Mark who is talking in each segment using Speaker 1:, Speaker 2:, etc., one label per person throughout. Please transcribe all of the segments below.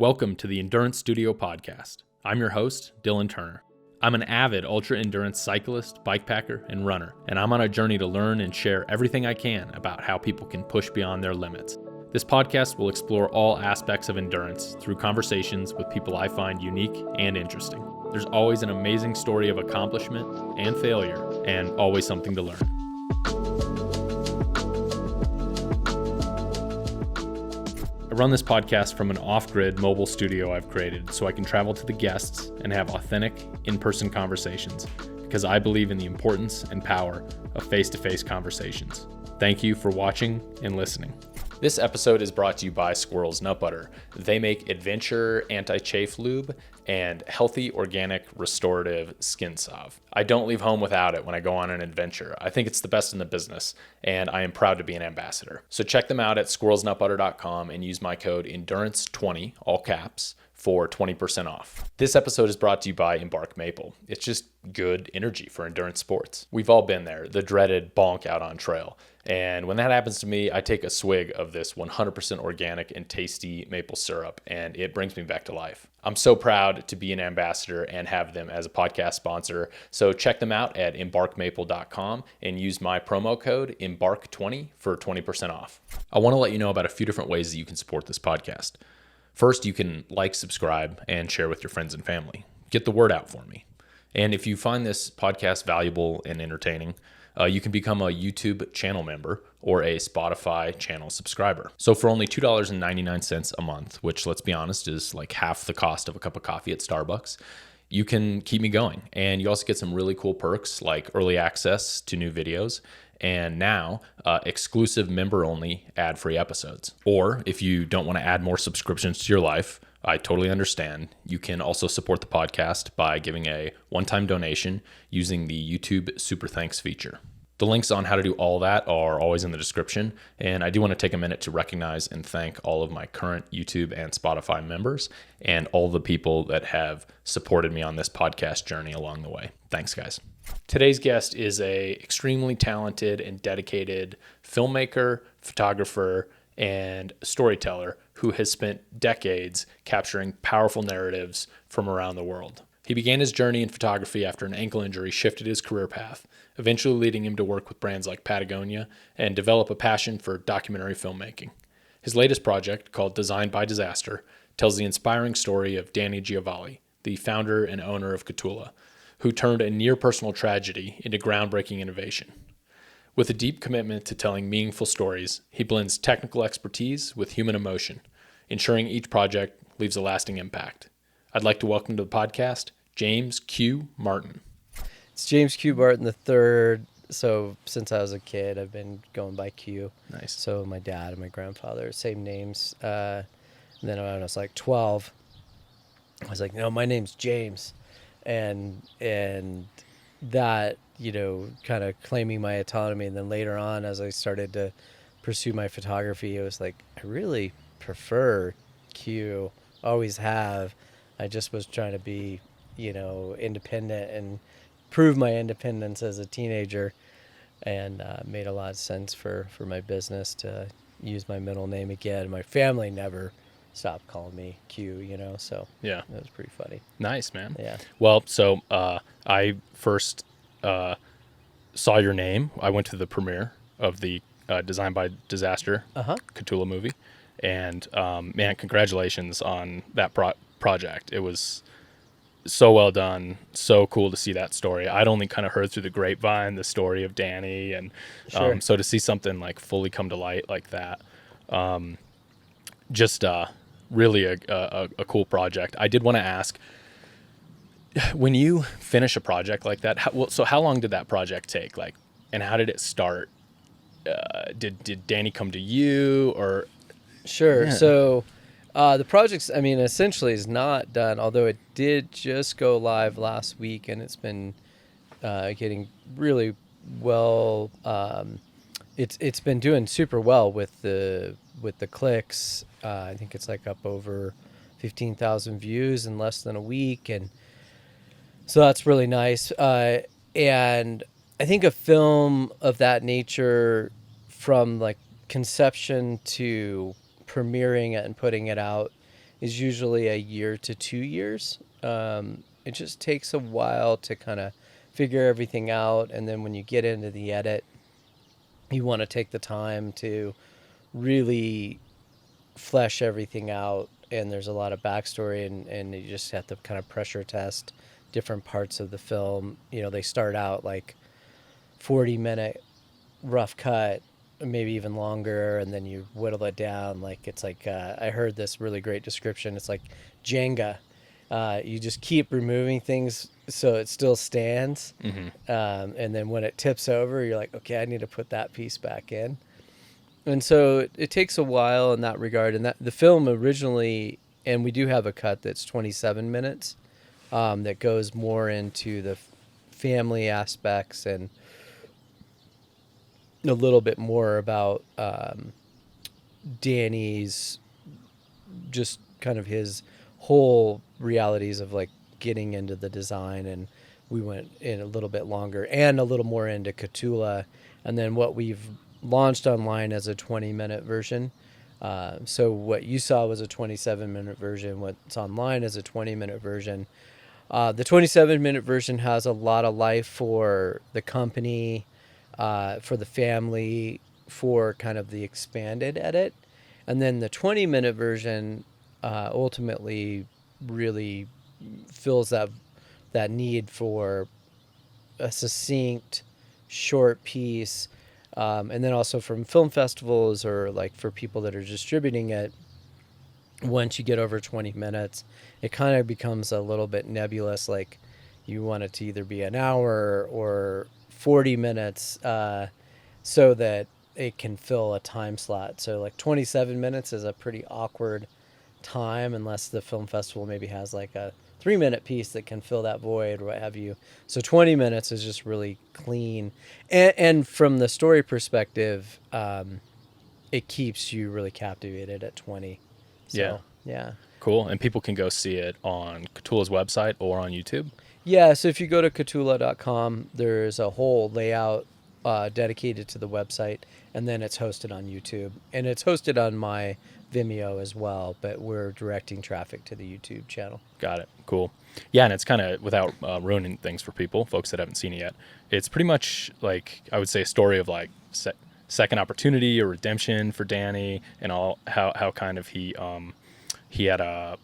Speaker 1: Welcome to the Endurance Studio podcast. I'm your host, Dylan Turner. I'm an avid ultra-endurance cyclist, bikepacker, and runner, and I'm on a journey to learn and share everything I can about how people can push beyond their limits. This podcast will explore all aspects of endurance through conversations with people I find unique and interesting. There's always an amazing story of accomplishment and failure, and always something to learn. I run this podcast from an off-grid mobile studio I've created so I can travel to the guests and have authentic, in-person conversations because I believe in the importance and power of face-to-face conversations. Thank you for watching and listening. This episode is brought to you by Squirrel's Nut Butter. They make adventure anti-chafe lube and healthy organic restorative skin salve. I don't leave home without it when I go on an adventure. I think it's the best in the business, and I am proud to be an ambassador. So check them out at squirrelsnutbutter.com and use my code ENDURANCE20, all caps, for 20% off. This episode is brought to you by Embark Maple. It's just good energy for endurance sports. We've all been there, the dreaded bonk out on trail. And when that happens to me, I take a swig of this 100% organic and tasty maple syrup, and it brings me back to life. I'm so proud to be an ambassador and have them as a podcast sponsor. So check them out at embarkmaple.com and use my promo code EMBARK20 for 20% off. I want to let you know about a few different ways that you can support this podcast. First, you can like, subscribe, and share with your friends and family. Get the word out for me. And if you find this podcast valuable and entertaining, you can become a YouTube channel member or a Spotify channel subscriber. So for only $2.99 a month, which let's be honest is like half the cost of a cup of coffee at Starbucks, you can keep me going. And you also get some really cool perks like early access to new videos and now exclusive member-only ad-free episodes. Or if you don't want to add more subscriptions to your life, I totally understand. You can also support the podcast by giving a one-time donation using the YouTube Super Thanks feature. The links on how to do all that are always in the description, and I do want to take a minute to recognize and thank all of my current YouTube and Spotify members and all the people that have supported me on this podcast journey along the way. Thanks, guys. Today's guest is a extremely talented and dedicated filmmaker, photographer, and storyteller who has spent decades capturing powerful narratives from around the world. He began his journey in photography after an ankle injury shifted his career path, eventually leading him to work with brands like Patagonia and develop a passion for documentary filmmaking. His latest project, called Designed by Disaster, tells the inspiring story of Danny Giovale, the founder and owner of Kahtoola, who turned a near-personal tragedy into groundbreaking innovation. With a deep commitment to telling meaningful stories, he blends technical expertise with human emotion, ensuring each project leaves a lasting impact. I'd like to welcome to the podcast, James Q. Martin.
Speaker 2: It's James Q. Martin III. So since I was a kid, I've been going by Q.
Speaker 1: Nice.
Speaker 2: So my dad and my grandfather, same names. And then when I was like 12, I was like, no, my name's James. And that, kind of claiming my autonomy. And then later on, as I started to pursue my photography, it was like, I really prefer Q, always have. I just was trying to be, independent and prove my independence as a teenager, and made a lot of sense for my business to use my middle name again. My family never stopped calling me Q, so
Speaker 1: yeah,
Speaker 2: it was pretty funny.
Speaker 1: Nice, man.
Speaker 2: Yeah.
Speaker 1: Well, so I first saw your name. I went to the premiere of the Designed by Disaster Kahtoola movie, and man, congratulations on that project. It was so well done, so cool to see that story. I'd only kind of heard through the grapevine the story of Danny, and
Speaker 2: Sure.
Speaker 1: So to see something like fully come to light like that, just really a cool project. I did want to ask, when you finish a project like that, how long did that project take? Like, and how did it start? Did Danny come to you or?
Speaker 2: Sure.
Speaker 1: Yeah.
Speaker 2: So the project, essentially is not done, although it did just go live last week, and it's been getting really well. It's been doing super well with the clicks. I think it's like up over 15,000 views in less than a week, and so that's really nice. And I think a film of that nature, from like conception to premiering it and putting it out, is usually a year to 2 years. It just takes a while to kind of figure everything out. And then when you get into the edit, you want to take the time to really flesh everything out. And there's a lot of backstory, and you just have to kind of pressure test different parts of the film. You know, they start out like 40-minute rough cut, maybe even longer, and then you whittle it down. Like it's like I heard this really great description. It's like Jenga. You just keep removing things so it still stands, and then when it tips over, you're like, okay, I need to put that piece back in. And so it takes a while in that regard. And that the film originally, and we do have a cut that's 27 minutes, that goes more into the family aspects and a little bit more about Danny's, just kind of his whole realities of like getting into the design. And we went in a little bit longer and a little more into Kahtoola, and then what we've launched online as a 20-minute version. So what you saw was a 27-minute version. What's online is a 20-minute version. The 27-minute version has a lot of life for the company, for the family, for kind of the expanded edit. And then the 20-minute version ultimately really fills that need for a succinct, short piece. And then also from film festivals, or like for people that are distributing it, once you get over 20 minutes, it kind of becomes a little bit nebulous. Like you want it to either be an hour or 40 minutes, so that it can fill a time slot. So like 27 minutes is a pretty awkward time, unless the film festival maybe has like a 3-minute piece that can fill that void or what have you. So 20 minutes is just really clean. And from the story perspective, it keeps you really captivated at 20. So, yeah.
Speaker 1: Cool. And people can go see it on Kahtoola's website or on YouTube?
Speaker 2: Yeah, so if you go to Kahtoola.com, there's a whole layout dedicated to the website, and then it's hosted on YouTube. And it's hosted on my Vimeo as well, but we're directing traffic to the YouTube channel.
Speaker 1: Got it. Cool. Yeah, and it's kind of, without ruining things for people, folks that haven't seen it yet, it's pretty much like, I would say, a story of like second opportunity or redemption for Danny, and all how kind of he had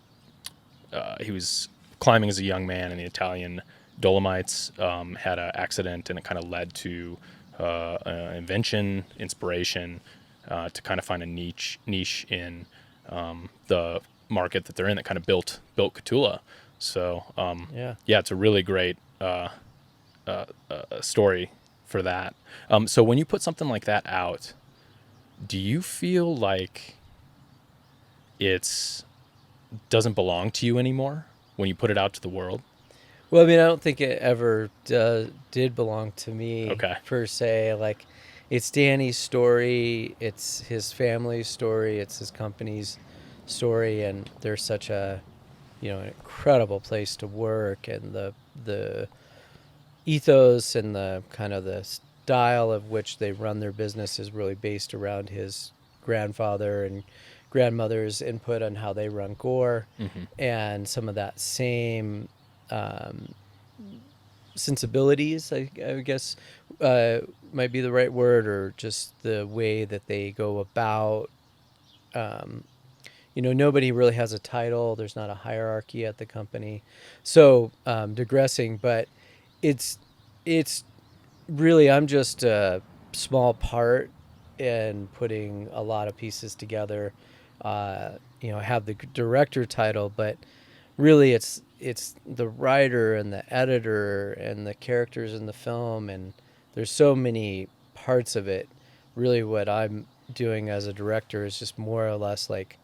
Speaker 1: he was climbing as a young man in the Italian Dolomites, had an accident, and it kind of led to invention, inspiration, to kind of find a niche in the market that they're in, that kind of built Kahtoola. So yeah, it's a really great story for that. So when you put something like that out, do you feel like it doesn't belong to you anymore when you put it out to the world?
Speaker 2: Well, I mean, I don't think it ever did belong to me, per se. Like, it's Danny's story, it's his family's story, it's his company's story, and they're such a, an incredible place to work, and the ethos and the kind of the style of which they run their business is really based around his grandfather and grandmother's input on how they run Gore, and some of that same sensibilities, I guess, might be the right word, or just the way that they go about. Nobody really has a title. There's not a hierarchy at the company. So digressing, but it's really, I'm just a small part in putting a lot of pieces together. I have the director title, but really it's the writer and the editor and the characters in the film, and there's so many parts of it. Really what I'm doing as a director is just more or less like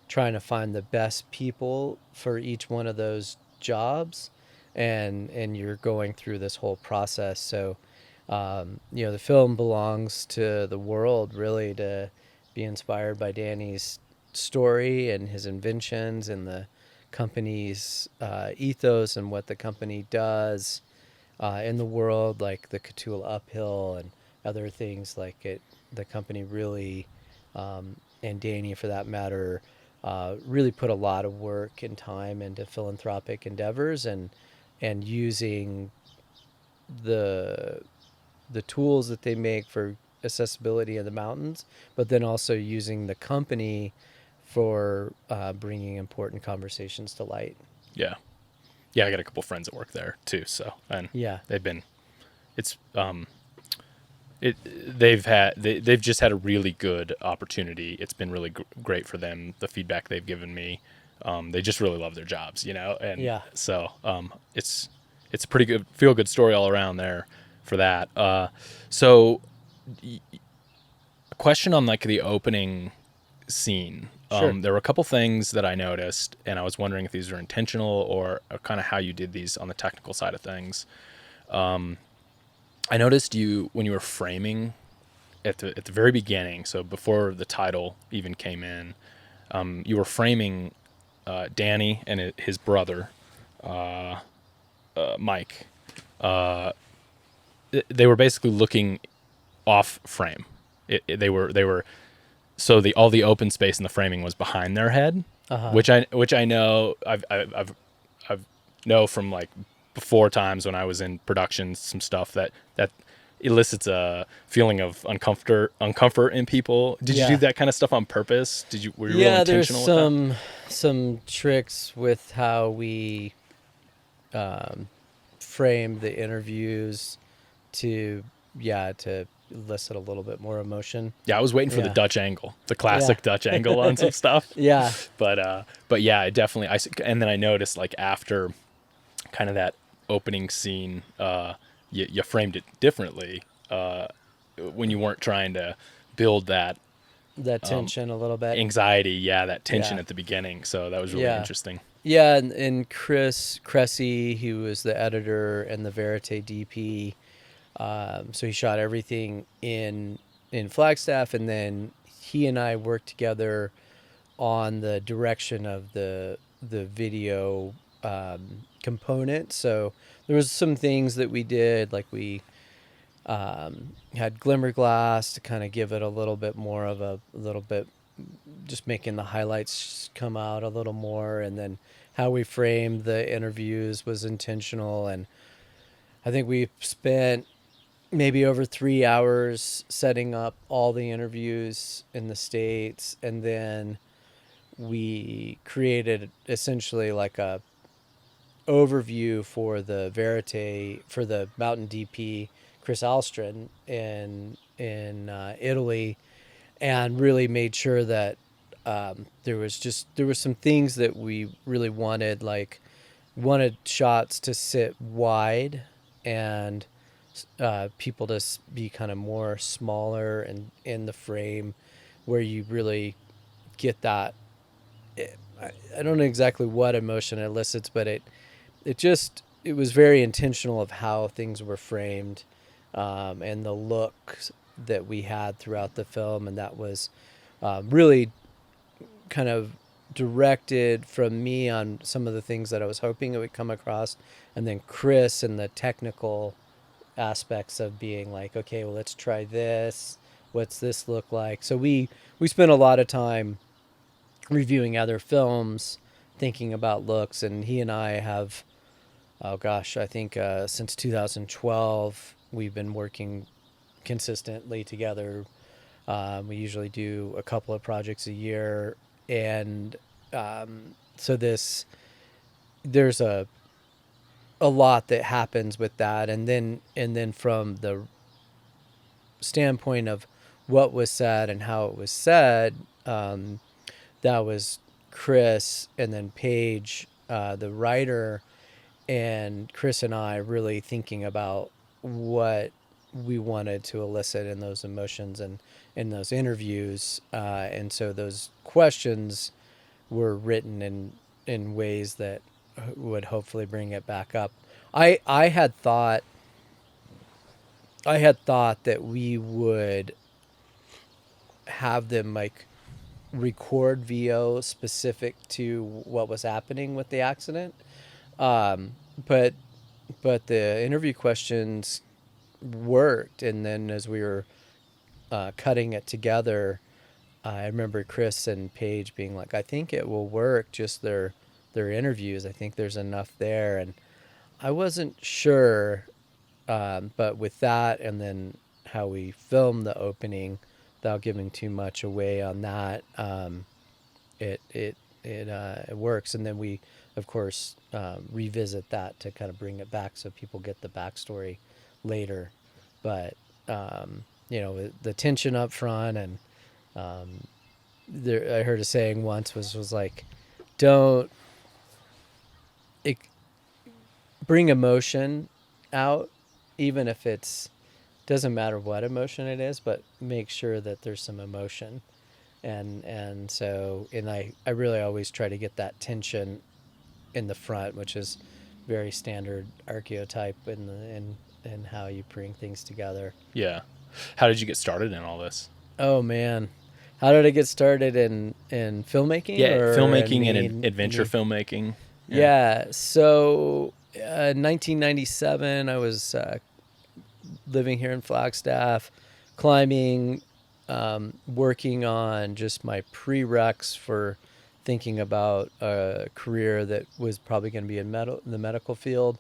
Speaker 2: trying to find the best people for each one of those jobs, and you're going through this whole process. So the film belongs to the world, really, to be inspired by Danny's story and his inventions and the company's ethos and what the company does in the world, like the Kahtoola Uphill and other things like it. The company really, and Danny for that matter, really put a lot of work and time into philanthropic endeavors, and using the tools that they make for accessibility in the mountains, but then also using the company for bringing important conversations to light.
Speaker 1: Yeah. Yeah, I got a couple friends that work there too. So, and
Speaker 2: Yeah.
Speaker 1: they've been, it's, they've just had a really good opportunity. It's been really great for them. The feedback they've given me, they just really love their jobs, and
Speaker 2: Yeah.
Speaker 1: so it's a pretty good feel good story all around there for that. So a question on like the opening scene.
Speaker 2: Sure.
Speaker 1: There were a couple things that I noticed, and I was wondering if these are intentional or kind of how you did these on the technical side of things. I noticed when you were framing at the very beginning, so before the title even came in, you were framing Danny and his brother, Mike. They were basically looking off frame. They were so all the open space in the framing was behind their head, which I know I've know from like before times when I was in production, some stuff that elicits a feeling of uncomfort in people. Did you do that kind of stuff on purpose? Were you real intentional with that?
Speaker 2: There's some tricks with how we frame the interviews to elicit a little bit more emotion.
Speaker 1: Yeah, I was waiting for the Dutch angle, the classic Dutch angle on some stuff.
Speaker 2: Yeah.
Speaker 1: But yeah, it definitely. And then I noticed like after kind of that opening scene, you framed it differently when you weren't trying to build that
Speaker 2: tension a little bit.
Speaker 1: Anxiety, that tension at the beginning. So that was really interesting.
Speaker 2: Yeah, and Chris Cressy, who was the editor and the Verite DP, so he shot everything in Flagstaff, and then he and I worked together on the direction of the video component. So there was some things that we did, like we had glimmer glass to kind of give it a little bit more of a little bit, just making the highlights come out a little more, and then how we framed the interviews was intentional. And I think we spent maybe over 3 hours setting up all the interviews in the States, and then we created essentially like a overview for the Verite, for the Mountain DP, Chris Alstron in Italy, and really made sure that there were some things that we really wanted, like wanted shots to sit wide and people to be kind of more smaller and in the frame, where you really get that. I don't know exactly what emotion it elicits, but it was very intentional of how things were framed, and the looks that we had throughout the film, and that was really kind of directed from me on some of the things that I was hoping it would come across, and then Chris and the technical aspects of being like, okay, well, let's try this. What's this look like? So we spent a lot of time reviewing other films, thinking about looks, and he and I have, I think since 2012, we've been working consistently together. We usually do a couple of projects a year, and so there's a lot that happens with that, and then from the standpoint of what was said and how it was said, that was Chris, and then Paige, the writer, and Chris and I really thinking about what we wanted to elicit in those emotions and in those interviews, and so those questions were written in ways that would hopefully bring it back up. I had thought that we would have them like record VO specific to what was happening with the accident, but the interview questions worked, and then as we were cutting it together, I remember Chris and Paige being like, I think it will work, just their interviews. I think there's enough there. And I wasn't sure, but with that and then how we filmed the opening, without giving too much away on that, it works. And then we, of course, revisit that to kind of bring it back so people get the backstory later. But the tension up front, and I heard a saying once was like, don't bring emotion out, even if doesn't matter what emotion it is, but make sure that there's some emotion. And so I really always try to get that tension in the front, which is very standard archetype in how you bring things together.
Speaker 1: Yeah. How did you get started in all this?
Speaker 2: Oh man, how did I get started in filmmaking?
Speaker 1: Yeah, filmmaking and adventure filmmaking.
Speaker 2: Yeah. So 1997, I was living here in Flagstaff, climbing, working on just my prereqs for thinking about a career that was probably going to be in the medical field.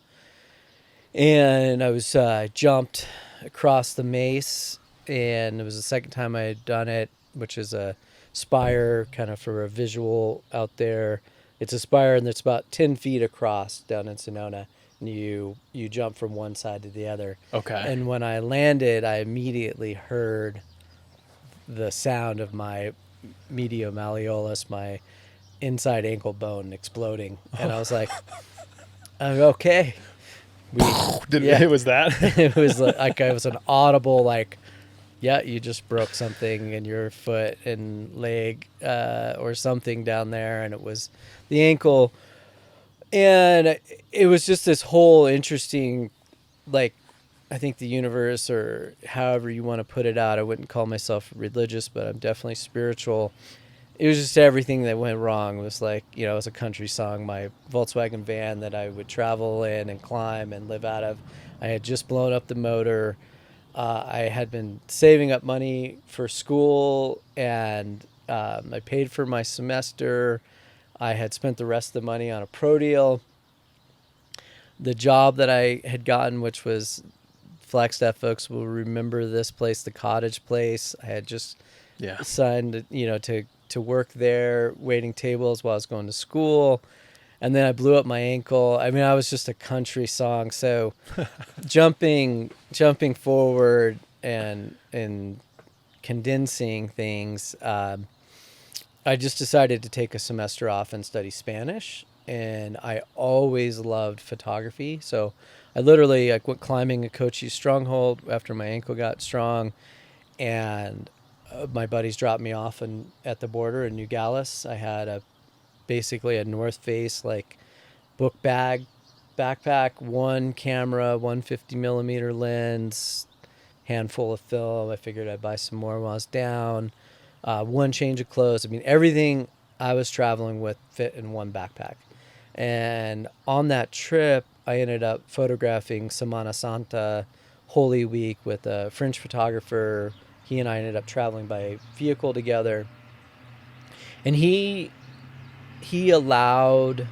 Speaker 2: And I was jumped across the Mace, and it was the second time I had done it, which is a spire, kind of for a visual out there. It's a spire, and it's about 10 feet across down in Sonoma, and you jump from one side to the other.
Speaker 1: Okay.
Speaker 2: And when I landed, I immediately heard the sound of my medial malleolus, my inside ankle bone, exploding. And I was like, okay.
Speaker 1: It was that?
Speaker 2: It was like I was an audible, like, yeah, you just broke something in your foot and leg or something down there. And it was the ankle. And it was just this whole interesting, like, I think the universe, or however you want to put it out, I wouldn't call myself religious, but I'm definitely spiritual. It was just everything that went wrong. It was like, it was a country song. My Volkswagen van that I would travel in and climb and live out of, I had just blown up the motor. I had been saving up money for school, and I paid for my semester. I had spent the rest of the money on a pro deal. The job that I had gotten, which was, Flagstaff folks will remember this place, the cottage place. I had just signed, to work there, waiting tables while I was going to school. And then I blew up my ankle. I mean, I was just a country song. So jumping forward and condensing things, I just decided to take a semester off and study Spanish. And I always loved photography. So I literally went climbing a Cochise stronghold after my ankle got strong, and my buddies dropped me off at the border in New Gallus. I had basically a North Face book bag, backpack, one camera, 150 millimeter lens, handful of film. I figured I'd buy some more while I was down. One change of clothes. I mean, everything I was traveling with fit in one backpack. And on that trip, I ended up photographing Semana Santa, Holy Week, with a French photographer. He and I ended up traveling by vehicle together. And he allowed,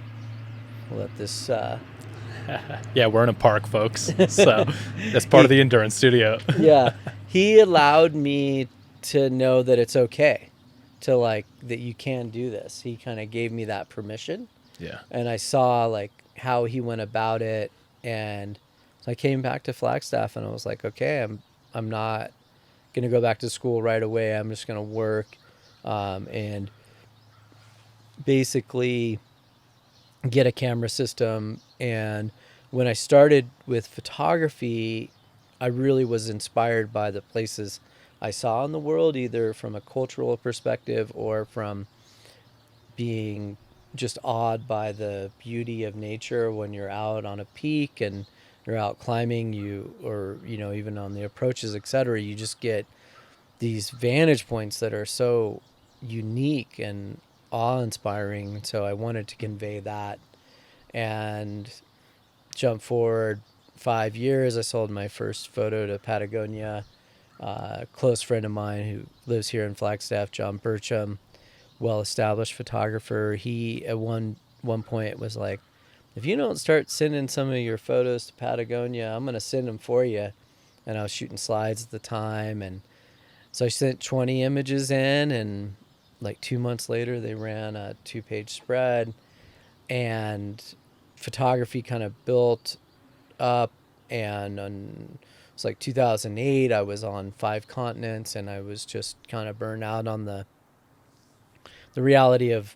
Speaker 2: we'll let this...
Speaker 1: Yeah, we're in a park, folks. So that's part of the endurance studio.
Speaker 2: Yeah. He allowed me to know that it's okay to that you can do this. He kind of gave me that permission.
Speaker 1: Yeah.
Speaker 2: And I saw how he went about it, and so I came back to Flagstaff, and I was like, okay, I'm not gonna go back to school right away. I'm just gonna work, and basically get a camera system. And when I started with photography, I really was inspired by the places I saw in the world, either from a cultural perspective or from being just awed by the beauty of nature. When you're out on a peak and you're out climbing, or even on the approaches, etc., you just get these vantage points that are so unique and awe-inspiring. So I wanted to convey that. And jump forward 5 years, I sold my first photo to Patagonia. close friend of mine who lives here in Flagstaff, John Burcham, well-established photographer. He at one point was like, if you don't start sending some of your photos to Patagonia, I'm going to send them for you. And I was shooting slides at the time. And so I sent 20 images in, and like 2 months later, they ran a 2-page spread, and photography kind of built up. And it's like 2008, I was on 5 continents, and I was just kind of burned out on the reality of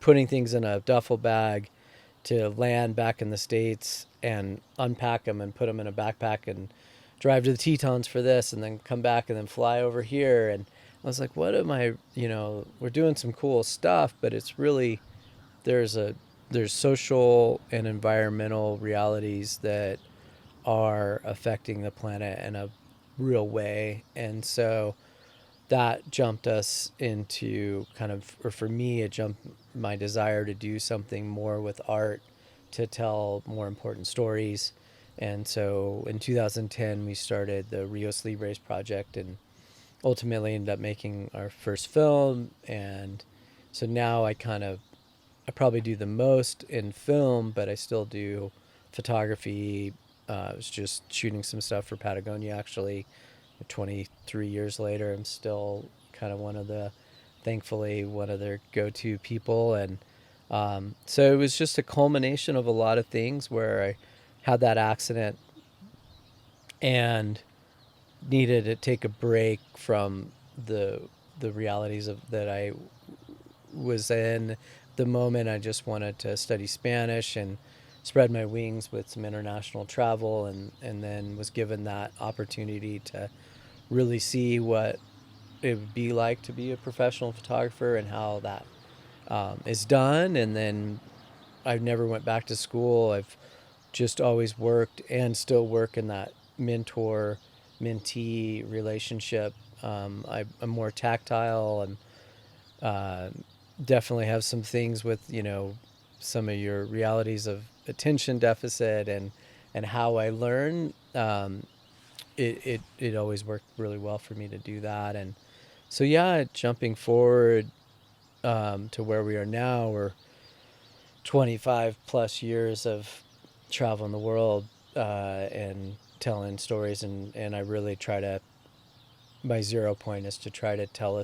Speaker 2: putting things in a duffel bag to land back in the States and unpack them and put them in a backpack and drive to the Tetons for this and then come back and then fly over here. And I was like, what am I, we're doing some cool stuff, but it's really, there's social and environmental realities that are affecting the planet in a real way. And so that jumped us into kind of, or for me, it jumped my desire to do something more with art to tell more important stories. And so in 2010, we started the Rios Libres project and ultimately ended up making our first film. And so now I probably do the most in film, but I still do photography. I was just shooting some stuff for Patagonia, actually. 23 years later, I'm still kind of thankfully one of their go-to people. And so it was just a culmination of a lot of things where I had that accident and needed to take a break from the realities of that I was in the moment. I just wanted to study Spanish and spread my wings with some international travel, and then was given that opportunity to really see what it would be like to be a professional photographer and how that is done. And then I never went back to school. I've just always worked and still work in that mentor-mentee relationship. I'm more tactile, and definitely have some things with, some of your realities of attention deficit and how I learn. It always worked really well for me to do that. And so, yeah, jumping forward to where we are now, we're 25 plus years of traveling the world and telling stories. And I really try to, my 0 point is to try to tell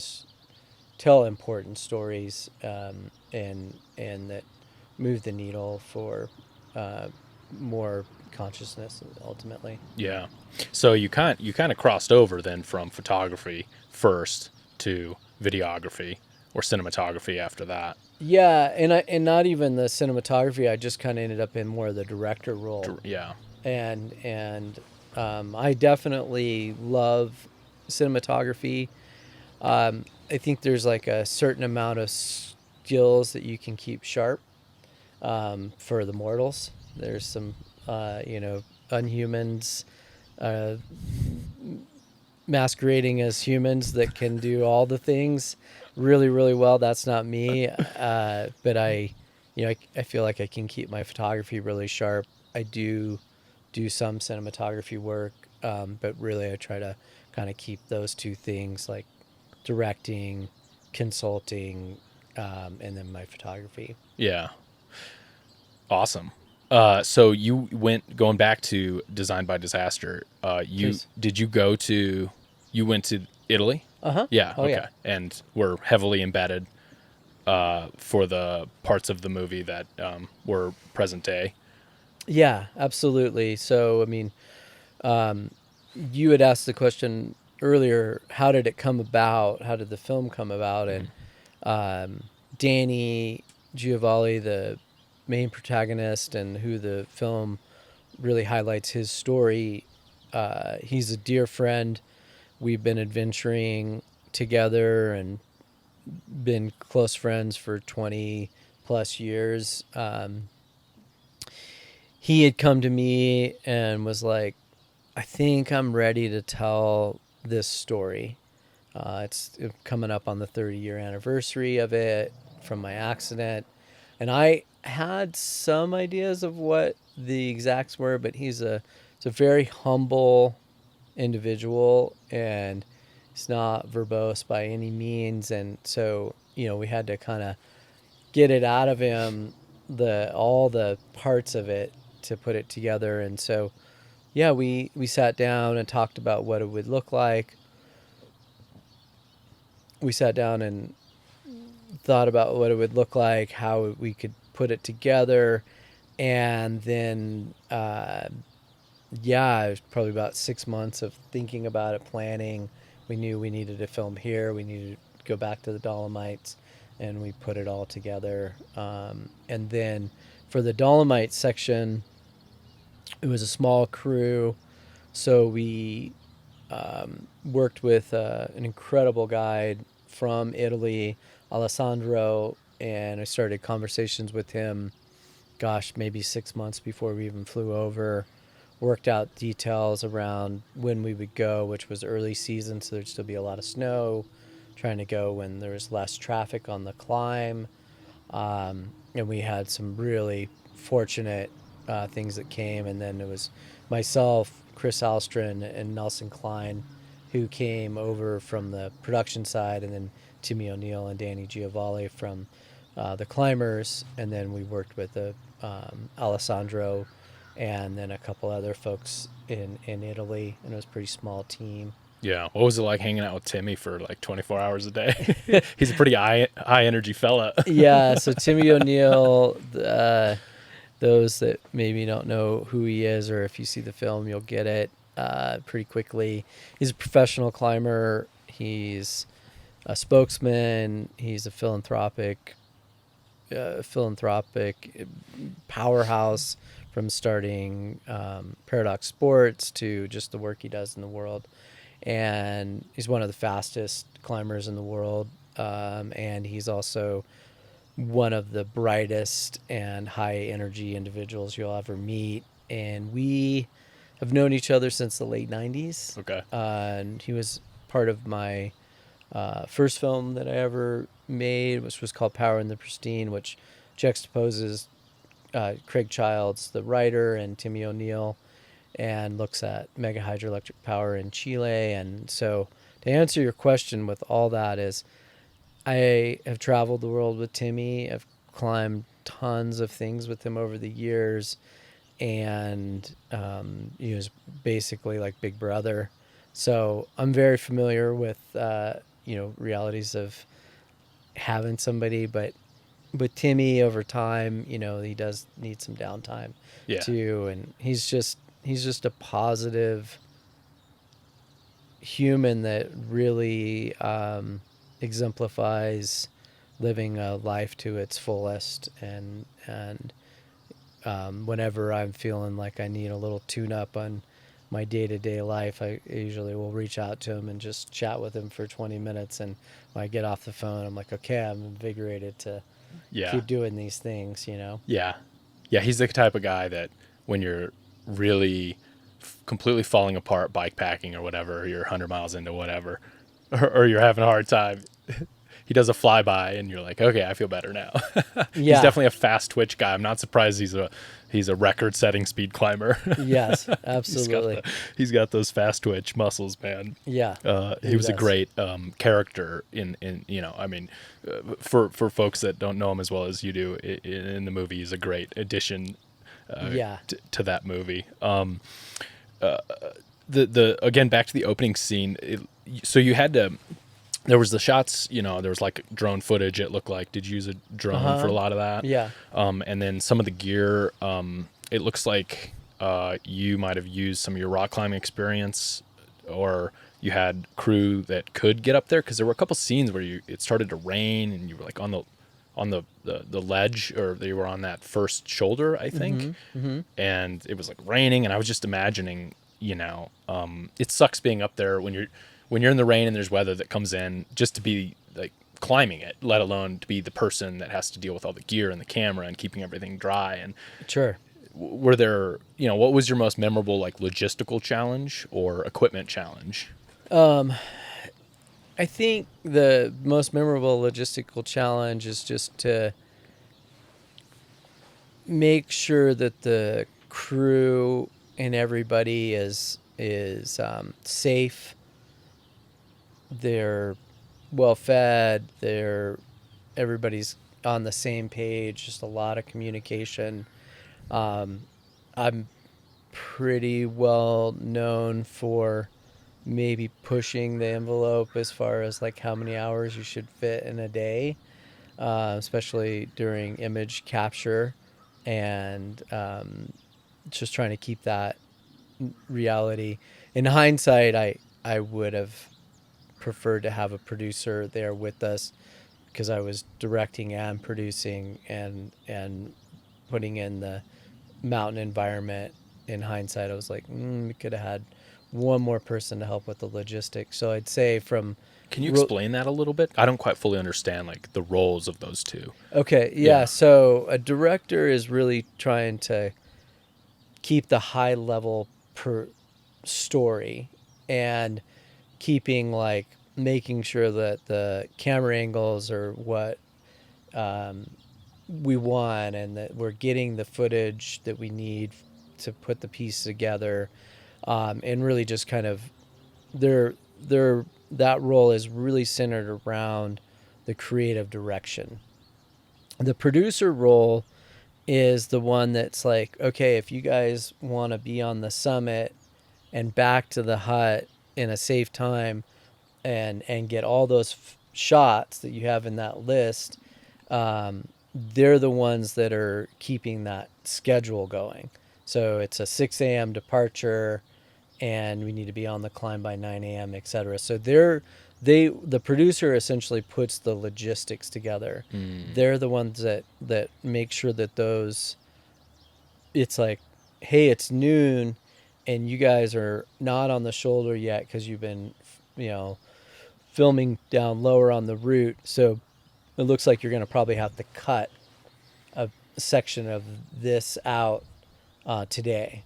Speaker 2: important stories and that move the needle for more consciousness ultimately.
Speaker 1: Yeah. So you kind of crossed over then from photography first to videography or cinematography after that.
Speaker 2: Yeah, and not even the cinematography. I just kind of ended up in more of the director role.
Speaker 1: Yeah.
Speaker 2: And I definitely love cinematography. I think there's like a certain amount of skills that you can keep sharp for the mortals. There's some, unhumans masquerading as humans that can do all the things really, really well. That's not me. But I feel like I can keep my photography really sharp. I do some cinematography work, but really I try to kind of keep those two things, like directing, consulting, and then my photography.
Speaker 1: Yeah. Awesome. So you going back to Design by Disaster.
Speaker 2: Please.
Speaker 1: You went to Italy?
Speaker 2: Uh-huh.
Speaker 1: Yeah.
Speaker 2: Oh,
Speaker 1: Okay.
Speaker 2: yeah.
Speaker 1: And were heavily embedded for the parts of the movie that were present day.
Speaker 2: Yeah, absolutely. So, I mean, you had asked the question earlier, how did it come about? How did the film come about? And Danny Giovale, the main protagonist and who the film really highlights his story, he's a dear friend. We've been adventuring together and been close friends for 20 plus years. He had come to me and was like, I think I'm ready to tell this story. It's coming up on the 30-year anniversary of it from my accident. And I had some ideas of what the exacts were, but it's a very humble individual, and he's not verbose by any means. And so, we had to kind of get it out of him, all the parts of it, to put it together. And so, yeah, we sat down and talked about what it would look like. We sat down and thought about what it would look like, how we could put it together. And then, it was probably about 6 months of thinking about it, planning. We knew we needed to film here. We needed to go back to the Dolomites, and we put it all together. And then for the Dolomite section, it was a small crew. So we worked with an incredible guide from Italy, Alessandro, and I started conversations with him, maybe 6 months before we even flew over. Worked out details around when we would go, which was early season, so there'd still be a lot of snow, trying to go when there was less traffic on the climb. And we had some really fortunate things that came, and then it was myself, Chris Alstron, and Nelson Klein, who came over from the production side, and then Timmy O'Neill and Danny Giovale from the climbers, and then we worked with Alessandro and then a couple other folks in Italy, and it was a pretty small team.
Speaker 1: Yeah. What was it like hanging out with Timmy for like 24 hours a day? He's a pretty high energy fella.
Speaker 2: Yeah. So Timmy O'Neill, those that maybe don't know who he is, or if you see the film, you'll get it pretty quickly. He's a professional climber. He's a spokesman. He's a philanthropic powerhouse, from starting Paradox Sports to just the work he does in the world. And he's one of the fastest climbers in the world. And he's also one of the brightest and high energy individuals you'll ever meet. And we have known each other since the late 90s.
Speaker 1: Okay.
Speaker 2: And he was part of my first film that I ever made, which was called Power in the Pristine, which juxtaposes Craig Childs, the writer, and Timmy O'Neill, and looks at mega hydroelectric power in Chile. And so, to answer your question with all that, is I have traveled the world with Timmy. I've climbed tons of things with him over the years, and he was basically like big brother. So I'm very familiar with realities of having somebody, but with Timmy over time, he does need some downtime too. And he's just a positive human that really exemplifies living a life to its fullest. And whenever I'm feeling like I need a little tune up on my day-to-day life, I usually will reach out to him and just chat with him for 20 minutes. And when I get off the phone, I'm like, okay, I'm invigorated to keep doing these things,
Speaker 1: Yeah. He's the type of guy that when you're really completely falling apart bikepacking or whatever, or you're 100 miles into whatever, or you're having a hard time, he does a flyby and you're like, okay, I feel better now. He's definitely a fast twitch guy. I'm not surprised he's a record-setting speed climber.
Speaker 2: Yes, absolutely.
Speaker 1: He's got those fast twitch muscles, man.
Speaker 2: Yeah.
Speaker 1: He was a great character in for folks that don't know him as well as you do in the movie. He's a great addition to that movie. The again, back to the opening scene. So you had to. There was the shots, there was like drone footage, it looked like. Did you use a drone for a lot of that?
Speaker 2: Yeah.
Speaker 1: And then some of the gear, it looks like you might have used some of your rock climbing experience, or you had crew that could get up there, because there were a couple scenes where it started to rain and you were like on the ledge, or they were on that first shoulder, I think. And it was like raining, and I was just imagining, it sucks being up there when you're in the rain and there's weather that comes in, just to be like climbing it, let alone to be the person that has to deal with all the gear and the camera and keeping everything dry. And
Speaker 2: sure.
Speaker 1: Were there, what was your most memorable like logistical challenge or equipment challenge?
Speaker 2: I think the most memorable logistical challenge is just to make sure that the crew and everybody is is safe. They're well fed. Everybody's on the same page. Just a lot of communication. I'm pretty well known for maybe pushing the envelope as far as like how many hours you should fit in a day, especially during image capture, and just trying to keep that reality. In hindsight, I would have preferred to have a producer there with us, because I was directing and producing and putting in the mountain environment. In hindsight, I was like, we could have had one more person to help with the logistics. So I'd say from...
Speaker 1: Can you explain that a little bit? I don't quite fully understand like the roles of those two.
Speaker 2: Okay, yeah. So a director is really trying to keep the high level per story, and keeping like making sure that the camera angles are what we want, and that we're getting the footage that we need to put the piece together, and really just kind of that role is really centered around the creative direction. The producer role is the one that's like, okay, if you guys want to be on the summit and back to the hut in a safe time, and get all those shots that you have in that list, they're the ones that are keeping that schedule going. So it's a 6 a.m. departure, and we need to be on the climb by 9 a.m., etc. So the producer essentially puts the logistics together. They're the ones that make sure that those... It's like, hey, it's noon, and you guys are not on the shoulder yet because you've been, filming down lower on the route. So it looks like you're going to probably have to cut a section of this out today.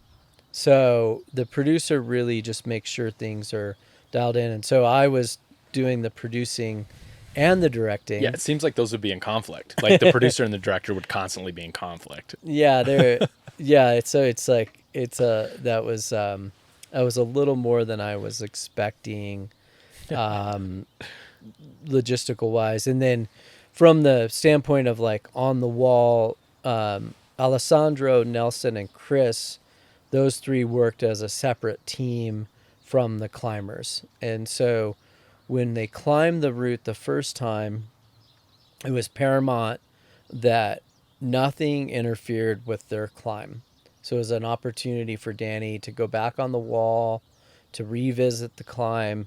Speaker 2: So the producer really just makes sure things are dialed in. And so I was doing the producing and the directing.
Speaker 1: Yeah, it seems like those would be in conflict. Like the producer and the director would constantly be in conflict.
Speaker 2: Yeah, that was a little more than I was expecting, logistical wise. And then from the standpoint of like on the wall, Alessandro, Nelson, and Chris, those three worked as a separate team from the climbers. And so when they climbed the route the first time, it was paramount that nothing interfered with their climb. So it was an opportunity for Danny to go back on the wall, to revisit the climb.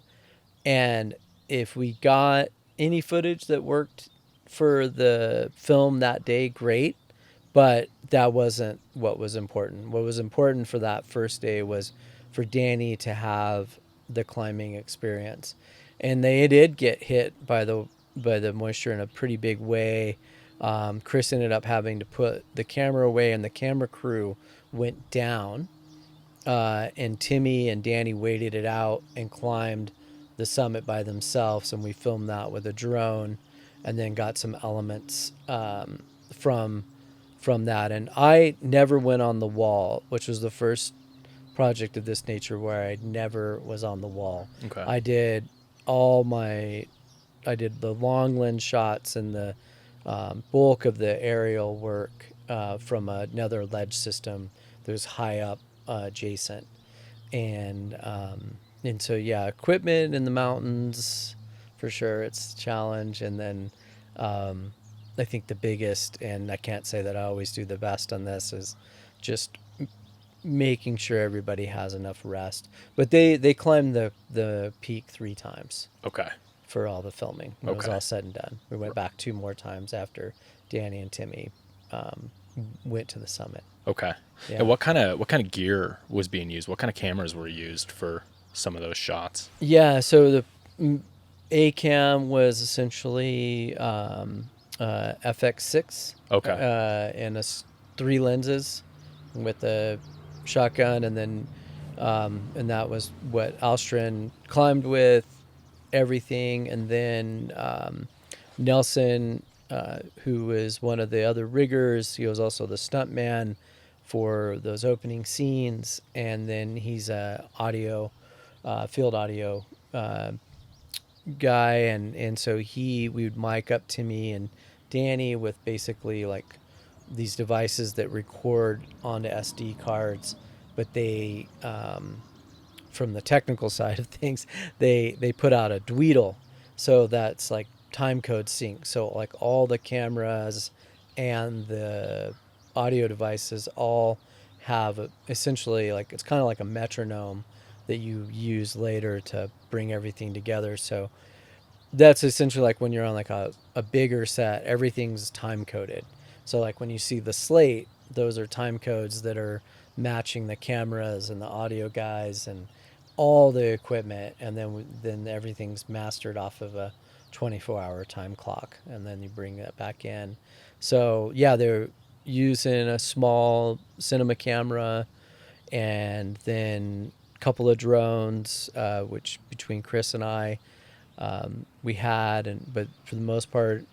Speaker 2: And if we got any footage that worked for the film that day, great. But that wasn't what was important. What was important for that first day was for Danny to have the climbing experience. And they did get hit by the moisture in a pretty big way. Chris ended up having to put the camera away, and the camera crew went down. And Timmy and Danny waited it out and climbed the summit by themselves, and we filmed that with a drone, and then got some elements from that. And I never went on the wall, which was the first project of this nature where I never was on the wall.
Speaker 1: Okay.
Speaker 2: I did the long lens shots and the bulk of the aerial work from another ledge system that was high up adjacent. And so, yeah, equipment in the mountains, for sure, it's a challenge. And then I think the biggest, and I can't say that I always do the best on this, is just making sure everybody has enough rest. But they climbed the peak 3 times.
Speaker 1: Okay.
Speaker 2: For all the filming. When it was all said and done. We went back 2 more times after Danny and Timmy went to the summit.
Speaker 1: Okay.
Speaker 2: Yeah.
Speaker 1: And what kind of gear was being used? What kind of cameras were used for some of those shots?
Speaker 2: Yeah, so the A-cam was essentially FX6.
Speaker 1: Okay.
Speaker 2: And 3 lenses with a shotgun, and then and that was what Alstrand climbed with, everything. And then Nelson, who was one of the other riggers, he was also the stuntman for those opening scenes. And then he's a field audio guy, and so we would mic up Timmy and Danny with basically like these devices that record onto SD cards, but they from the technical side of things, they put out a dweedle, so that's like time code sync. So like all the cameras and the audio devices all have essentially like, it's kind of like a metronome that you use later to bring everything together. So that's essentially like when you're on like a bigger set, everything's time coded. So like when you see the slate, those are time codes that are matching the cameras and the audio guys and all the equipment, and then everything's mastered off of a 24-hour time clock, and then you bring that back in. So yeah, they're using a small cinema camera, and then a couple of drones, which between Chris and I, we had, but for the most part,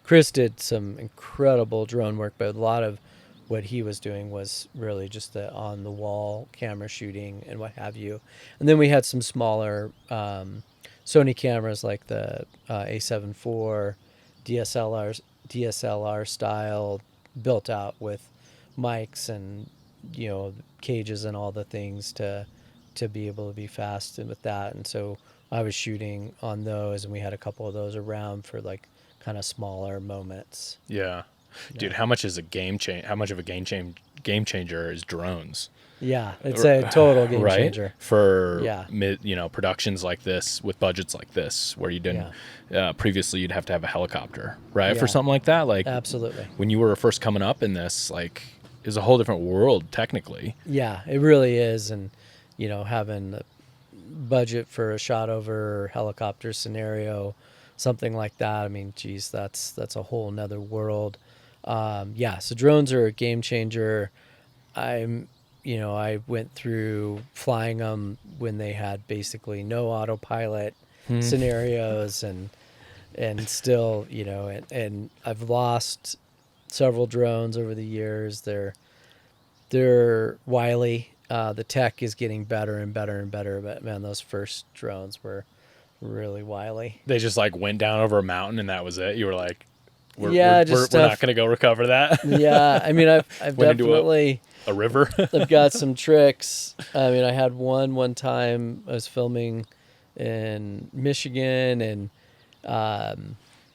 Speaker 2: Chris did some incredible drone work, but a lot of what he was doing was really just the on the wall camera shooting and what have you. And then we had some smaller Sony cameras like the A7 IV DSLR style, built out with mics and cages and all the things to be able to be fast with that. And so I was shooting on those, and we had a couple of those around for like kind of smaller moments.
Speaker 1: Yeah. Dude, how much is a game change? How much of a game changer is drones?
Speaker 2: Yeah, it's a total game
Speaker 1: right?
Speaker 2: changer
Speaker 1: For productions like this with budgets like this, where you didn't previously you'd have to have a helicopter, right?
Speaker 2: Yeah.
Speaker 1: For something like that. Like
Speaker 2: absolutely.
Speaker 1: When you were first coming up in this, like it was a whole different world technically.
Speaker 2: Yeah, it really is. And having the budget for a shot over helicopter scenario, something like that, I mean, geez, that's a whole nother world. So drones are a game changer. I went through flying them when they had basically no autopilot scenarios, and still, and I've lost several drones over the years. They're wily. The tech is getting better and better and better, but man, those first drones were really wily.
Speaker 1: They just like went down over a mountain and that was it. You were like, we're not going to go recover that.
Speaker 2: Yeah, I mean, I've definitely
Speaker 1: a river.
Speaker 2: I've got some tricks. I mean, I had one time I was filming in Michigan, and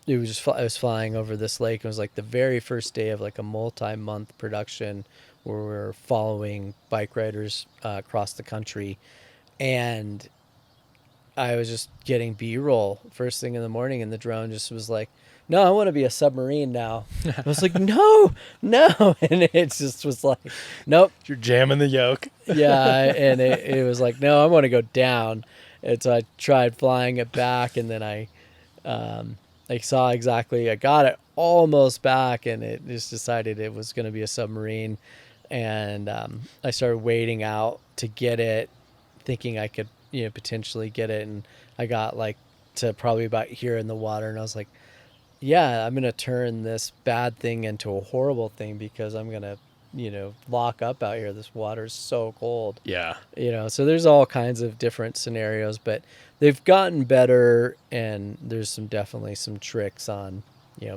Speaker 2: it was just I was flying over this lake. It was like the very first day of like a multi-month production where we were following bike riders across the country, and I was just getting B-roll first thing in the morning, and the drone just was like, "No, I want to be a submarine now." I was like, no, and it just was like, nope.
Speaker 1: You're jamming the yoke.
Speaker 2: Yeah, and it was like, no, I want to go down. And so I tried flying it back, and then I saw exactly, I got it almost back, and it just decided it was going to be a submarine. And I started waiting out to get it, thinking I could, potentially get it. And I got like to probably about here in the water, and I was like, yeah, I'm going to turn this bad thing into a horrible thing, because I'm going to, lock up out here. This water's so cold.
Speaker 1: Yeah.
Speaker 2: So there's all kinds of different scenarios, but they've gotten better, and there's definitely some tricks on,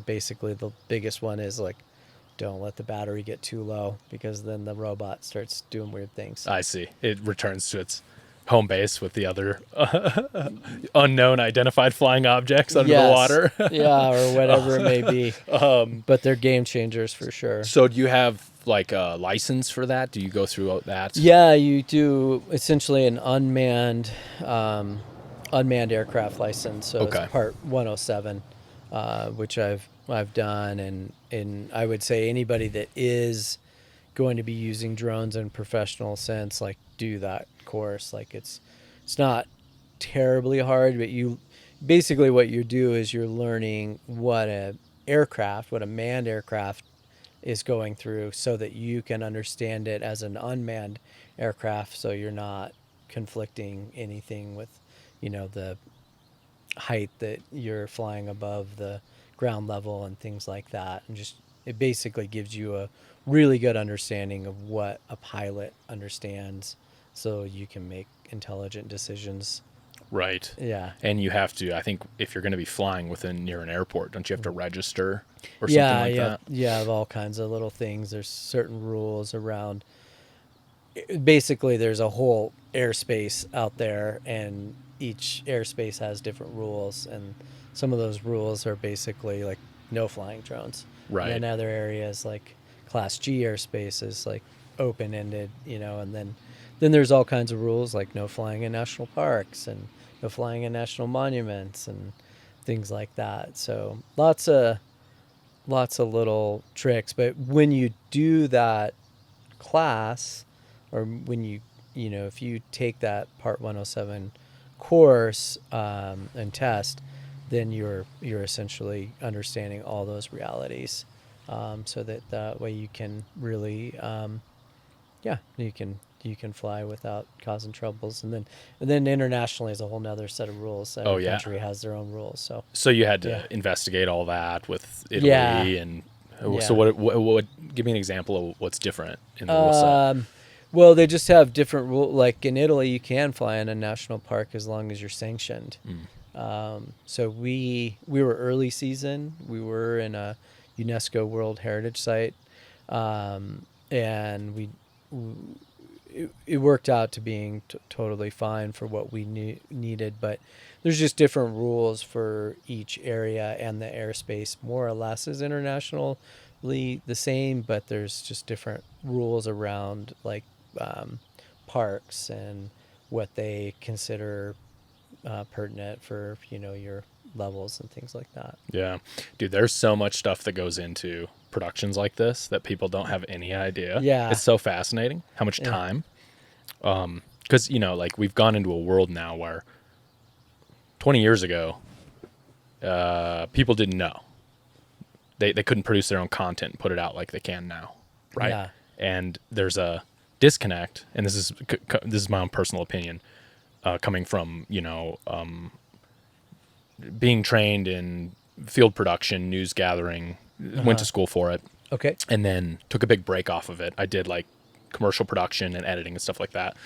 Speaker 2: basically the biggest one is like, don't let the battery get too low, because then the robot starts doing weird things.
Speaker 1: I see. It returns to its home base with the other unknown identified flying objects under the water.
Speaker 2: Yeah, or whatever it may be. But they're game changers for sure.
Speaker 1: So do you have like a license for that? Do you go through that?
Speaker 2: Yeah, you do essentially an unmanned aircraft license. So it's part 107, which I've done, and I would say anybody that is going to be using drones in professional sense, like, do that course. Like, it's not terribly hard, but you basically, what you do is you're learning what a manned aircraft is going through, so that you can understand it as an unmanned aircraft, so you're not conflicting anything with the height that you're flying above the ground level and things like that, and just it basically gives you a really good understanding of what a pilot understands, so you can make intelligent decisions.
Speaker 1: Right.
Speaker 2: Yeah.
Speaker 1: And you have to, I think, if you're going to be flying near an airport, don't you have to register or something like that?
Speaker 2: You have all kinds of little things. There's certain rules around. Basically, there's a whole airspace out there, and each airspace has different rules, and some of those rules are basically like no flying drones.
Speaker 1: Right.
Speaker 2: And then other areas like Class G airspace is like open-ended, and then there's all kinds of rules like no flying in national parks and no flying in national monuments and things like that. So lots of little tricks. But when you do that class, or when if you take that Part 107 course and test, then you're essentially understanding all those realities, so that way you can really you can fly without causing troubles. And then internationally is a whole nother set of rules. Every country has their own rules.
Speaker 1: So you had to investigate all that with Italy. And
Speaker 2: Yeah.
Speaker 1: So what give me an example of what's different in the rule set?
Speaker 2: Well, they just have different rules. Like in Italy, you can fly in a national park as long as you're sanctioned. So we were early season. We were in a UNESCO World Heritage Site, and it worked out to being totally fine for what we needed. But there's just different rules for each area, and the airspace more or less is internationally the same, but there's just different rules around like parks and what they consider pertinent for your levels and things like that.
Speaker 1: Yeah, dude, there's so much stuff that goes into productions like this that people don't have any idea.
Speaker 2: Yeah,
Speaker 1: it's so fascinating how much time. Because like we've gone into a world now where 20 years ago, people didn't know. They couldn't produce their own content and put it out like they can now, right?
Speaker 2: Yeah.
Speaker 1: And there's a disconnect, and this is my own personal opinion, coming from being trained in field production, news gathering, went to school for it.
Speaker 2: Okay.
Speaker 1: And then took a big break off of it. I did like commercial production and editing and stuff like that.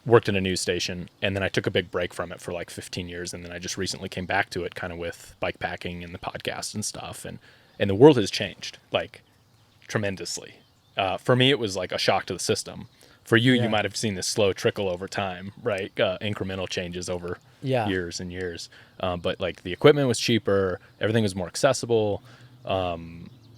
Speaker 1: Worked in a news station, and then I took a big break from it for like 15 years, and then I just recently came back to it kind of with Bikepacking and the podcast and stuff, and the world has changed like tremendously. For me, it was like a shock to the system. For you, you might have seen this slow trickle over time, right? Incremental changes over years and years. But like the equipment was cheaper, everything was more accessible,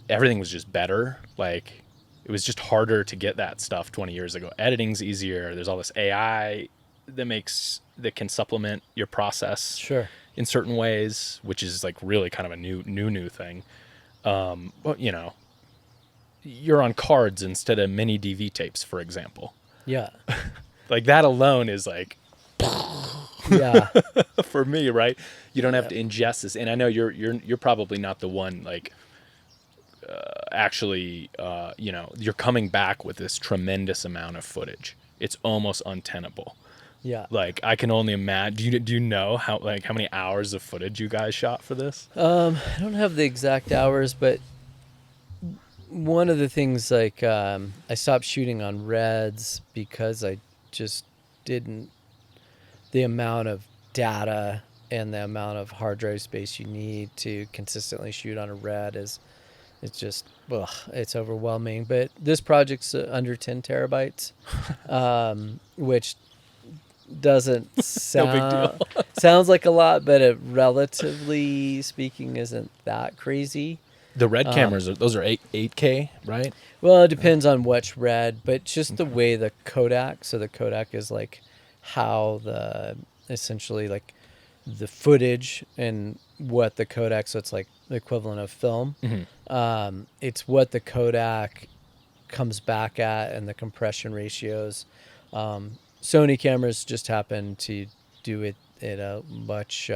Speaker 1: everything was just better. Like it was just harder to get that stuff 20 years ago. Editing's easier. There's all this AI that can supplement your process in certain ways, which is like really kind of a new thing. But you're on cards instead of mini DV tapes, for example.
Speaker 2: Yeah.
Speaker 1: Like that alone is like,
Speaker 2: yeah.
Speaker 1: for me, right? You don't have to ingest this. And I know you're probably not the one like, actually, you're coming back with this tremendous amount of footage. It's almost untenable.
Speaker 2: Yeah.
Speaker 1: Like I can only imagine. Do you know how many hours of footage you guys shot for this?
Speaker 2: I don't have the exact hours, but one of the things like I stopped shooting on reds because I just didn't. The amount of data and the amount of hard drive space you need to consistently shoot on a red it's just it's overwhelming. But this project's under 10 terabytes, which doesn't sound
Speaker 1: No big deal.
Speaker 2: sounds like a lot, but it, relatively speaking, isn't that crazy.
Speaker 1: The red cameras those are 8K, right?
Speaker 2: Well, it depends on which red, but just the way the Kodak. So the Kodak is like how essentially like the footage and what the Kodak. So it's like the equivalent of film.
Speaker 1: Mm-hmm.
Speaker 2: It's what the Kodak comes back at and the compression ratios. Sony cameras just happen to do it at a much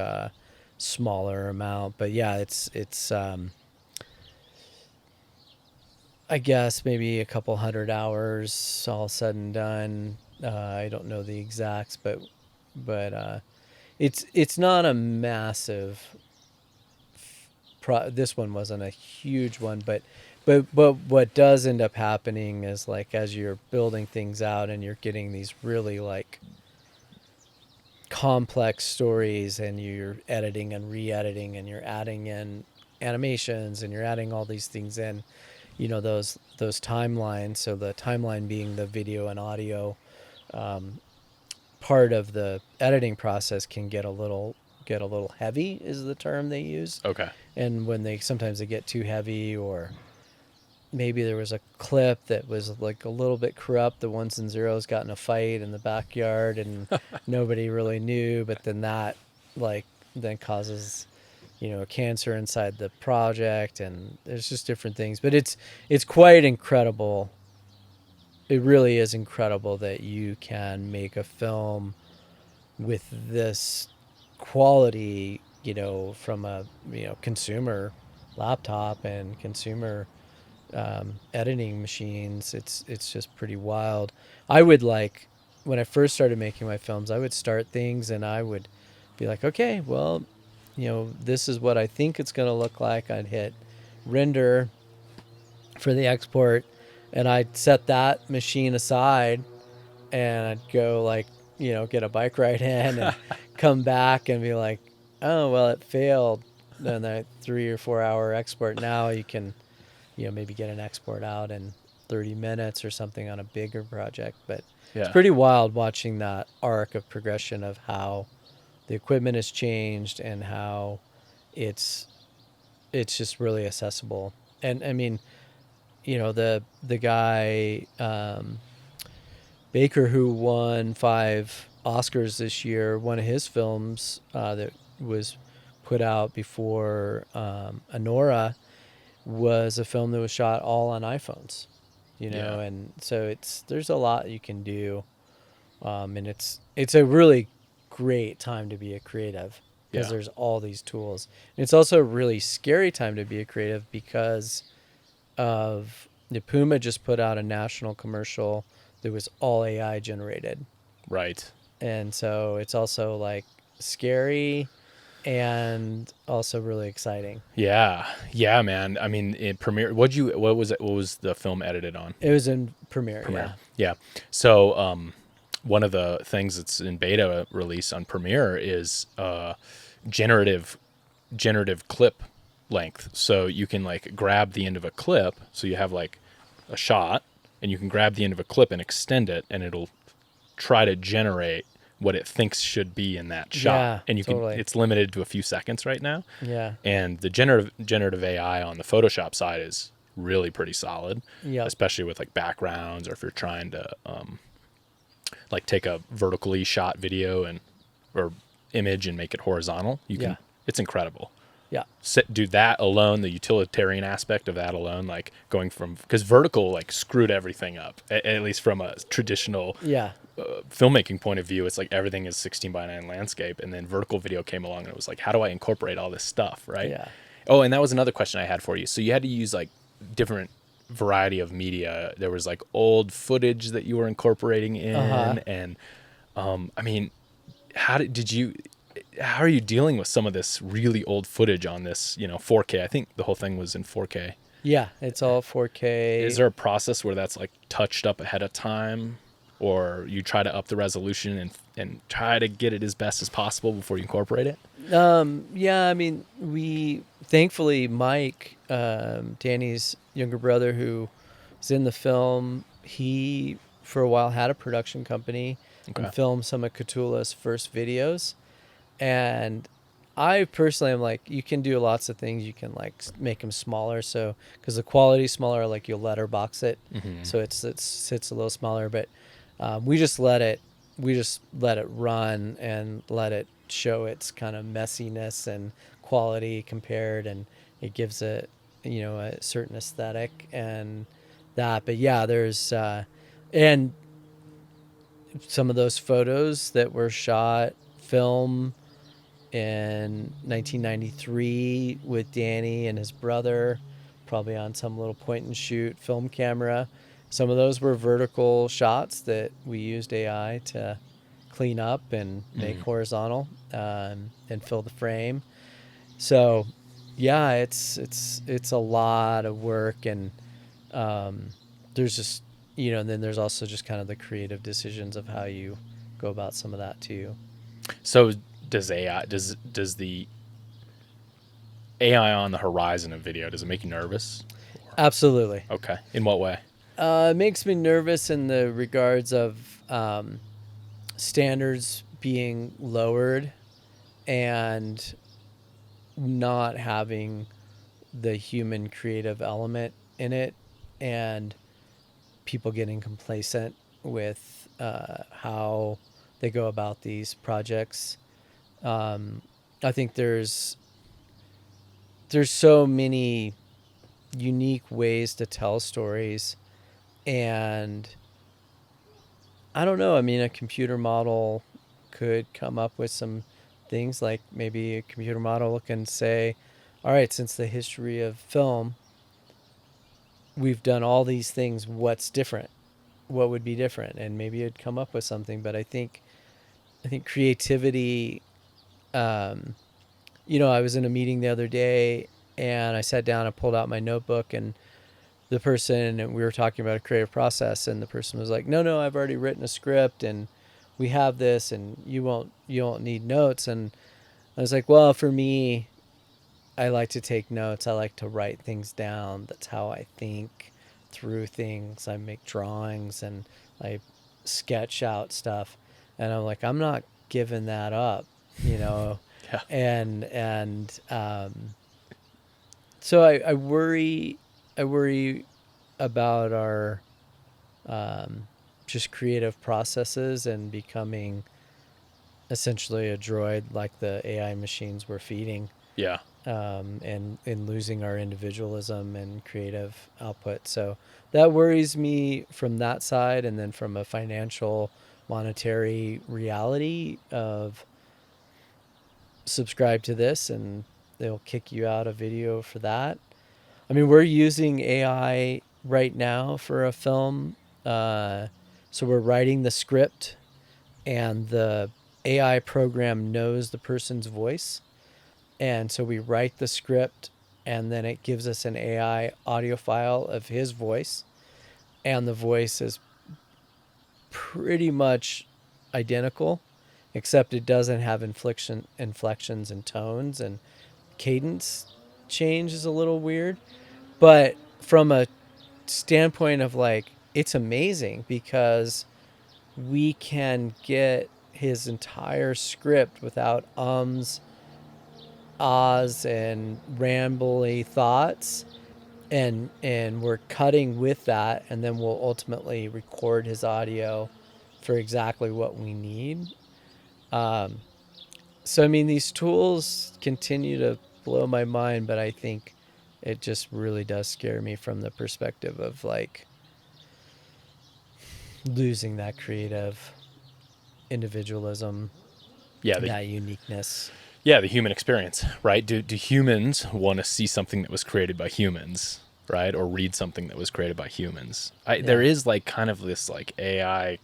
Speaker 2: smaller amount, but yeah, it's I guess maybe a couple 100 hours all said and done. I don't know the exacts, but it's not a massive. This one wasn't a huge one, but But what does end up happening is like as you're building things out and you're getting these really like complex stories and you're editing and re-editing and you're adding in animations and you're adding all these things in, you know, those timelines. So the timeline being the video and audio part of the editing process can get a little heavy is the term they use.
Speaker 1: Okay.
Speaker 2: And when sometimes they get too heavy, or maybe there was a clip that was like a little bit corrupt. The ones and zeros got in a fight in the backyard and nobody really knew, but then that then causes, you know, cancer inside the project, and there's just different things. But it's quite incredible. It really is incredible that you can make a film with this quality, you know, from a, you know, consumer laptop and consumer editing machines. It's just pretty wild. I would when I first started making my films, I would start things and I would be like, okay, well, you know, this is what I think it's going to look like. I'd hit render for the export and I'd set that machine aside and I'd go like, you know, get a bike ride in and come back and be like, oh, well, it failed. Then that 3 or 4 hour export. Now you can, you know, maybe get an export out in 30 minutes or something on a bigger project. But it's pretty wild watching that arc of progression of how the equipment has changed and how it's just really accessible. And I mean, you know, the guy Baker, who won 5 Oscars this year, one of his films that was put out before Anora was a film that was shot all on iPhones, you know, and so there's a lot you can do, and it's a really great time to be a creative because there's all these tools. And it's also a really scary time to be a creative because of the Puma just put out a national commercial that was all AI generated.
Speaker 1: Right.
Speaker 2: And so it's also like scary and also really exciting.
Speaker 1: Yeah, man. I mean, in Premiere, what was the film edited on?
Speaker 2: It was in Premiere.
Speaker 1: Yeah. So, one of the things that's in beta release on Premiere is generative clip length. So you can like grab the end of a clip. So you have like a shot, and you can grab the end of a clip and extend it, and it'll try to generate what it thinks should be in that shot.
Speaker 2: Yeah,
Speaker 1: and you
Speaker 2: totally.
Speaker 1: can, it's limited to a few seconds right now.
Speaker 2: Yeah.
Speaker 1: And the generative AI on the Photoshop side is really pretty solid.
Speaker 2: Yeah.
Speaker 1: Especially with like backgrounds, or if you're trying to like take a vertically shot video or image and make it horizontal, you can. It's incredible.
Speaker 2: Yeah.
Speaker 1: Do that alone, the utilitarian aspect of that alone, like going from, because vertical like screwed everything up, at least from a traditional filmmaking point of view. It's like everything is 16:9 landscape, and then vertical video came along and it was like, how do I incorporate all this stuff, right?
Speaker 2: Yeah.
Speaker 1: Oh, and that was another question I had for you. So you had to use like different variety of media. There was like old footage that you were incorporating in, and I mean, how are you dealing with some of this really old footage on this, you know, 4K? I think the whole thing was in 4K.
Speaker 2: Yeah, it's all 4K.
Speaker 1: Is there a process where that's like touched up ahead of time, or you try to up the resolution and try to get it as best as possible before you incorporate it?
Speaker 2: Yeah, I mean, thankfully, Mike, Danny's younger brother who was in the film, he for a while had a production company and filmed some of Kahtoola's first videos. And I personally am like, you can do lots of things. You can like make them smaller. So, cause the quality's smaller, like you'll letterbox it. So it sits a little smaller, but, we just let it run and let it show its kind of messiness and quality compared. And it gives it, you know, a certain aesthetic and that, but yeah, there's, and some of those photos that were shot film in 1993 with Danny and his brother, probably on some little point and shoot film camera. Some of those were vertical shots that we used AI to clean up and make horizontal and fill the frame. So yeah, it's a lot of work, and there's just, and then there's also just kind of the creative decisions of how you go about some of that too.
Speaker 1: So does the AI on the horizon of video, does it make you nervous?
Speaker 2: Absolutely.
Speaker 1: Okay. In what way?
Speaker 2: It makes me nervous in the regards of standards being lowered and not having the human creative element in it, and people getting complacent with how they go about these projects. I think there's so many unique ways to tell stories, and I don't know. I mean, a computer model could come up with some things, like maybe a computer model can say, all right, since the history of film, we've done all these things. What's different? What would be different? And maybe it'd come up with something. But I think creativity, I was in a meeting the other day, and I sat down and pulled out my notebook, and and we were talking about a creative process, and the person was like, no, I've already written a script, and we have this, and you won't need notes. And I was like, well, for me, I like to take notes. I like to write things down. That's how I think through things. I make drawings and I sketch out stuff. And I'm like, I'm not giving that up,
Speaker 1: Yeah.
Speaker 2: And so I worry about our just creative processes and becoming essentially a droid like the AI machines we're feeding.
Speaker 1: Yeah.
Speaker 2: And losing our individualism and creative output. So that worries me from that side. And then from a financial, monetary reality of subscribe to this and they'll kick you out a video for that. I mean, we're using AI right now for a film. So we're writing the script, and the AI program knows the person's voice. And so we write the script, and then it gives us an AI audio file of his voice. And the voice is pretty much identical, except it doesn't have inflections and tones, and cadence change is a little weird. But from a standpoint of like, it's amazing because we can get his entire script without ahs and rambly thoughts, and we're cutting with that, and then we'll ultimately record his audio for exactly what we need. So I mean, these tools continue to blow my mind, but I think it just really does scare me from the perspective of like losing that creative individualism, that uniqueness.
Speaker 1: Yeah, the human experience, right? Do humans want to see something that was created by humans, right? Or read something that was created by humans? There is like kind of this like AI,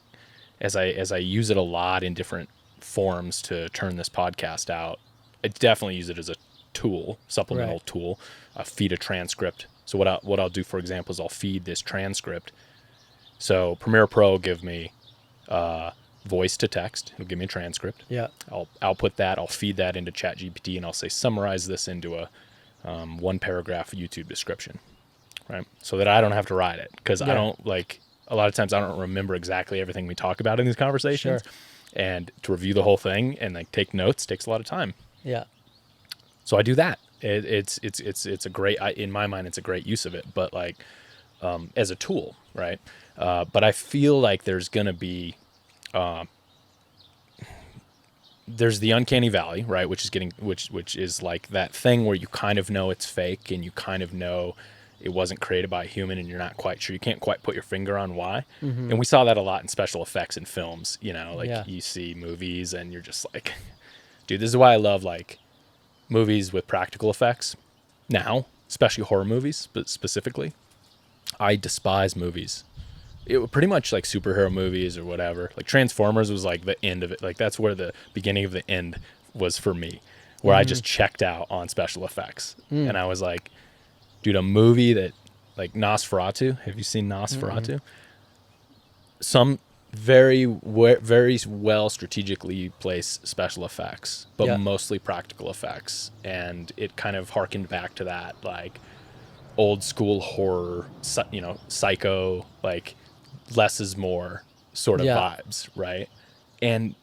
Speaker 1: as I use it a lot in different forms to turn this podcast out. I definitely use it as a tool, supplemental tool. Feed a transcript. So what I'll do, for example, is I'll feed this transcript. So Premiere Pro will give me voice to text. It'll give me a transcript.
Speaker 2: Yeah.
Speaker 1: I'll output that. I'll feed that into ChatGPT, and I'll say, summarize this into a one paragraph YouTube description, right? So that I don't have to write it, because I don't like, a lot of times I don't remember exactly everything we talk about in these conversations.
Speaker 2: Sure.
Speaker 1: And to review the whole thing and like take notes takes a lot of time.
Speaker 2: Yeah.
Speaker 1: So I do that. It's a great, in my mind, it's a great use of it, but like as a tool, right? But I feel like there's gonna be there's the uncanny valley, right? Which is like that thing where you kind of know it's fake, and you kind of know it wasn't created by a human, and you're not quite sure. You can't quite put your finger on why. Mm-hmm. And we saw that a lot in special effects in films. You see movies, and you're just like, dude, this is why I love like movies with practical effects now, especially horror movies, but specifically. I despise movies. It pretty much like superhero movies or whatever. Like Transformers was like the end of it. Like that's where the beginning of the end was for me. where I just checked out on special effects. And I was like, dude, a movie that like Nosferatu. Have you seen Nosferatu? Some very well strategically placed special effects, but
Speaker 2: Yeah.
Speaker 1: mostly practical effects. And it kind of harkened back to that like old school horror, psycho, like less is more sort of vibes, right? And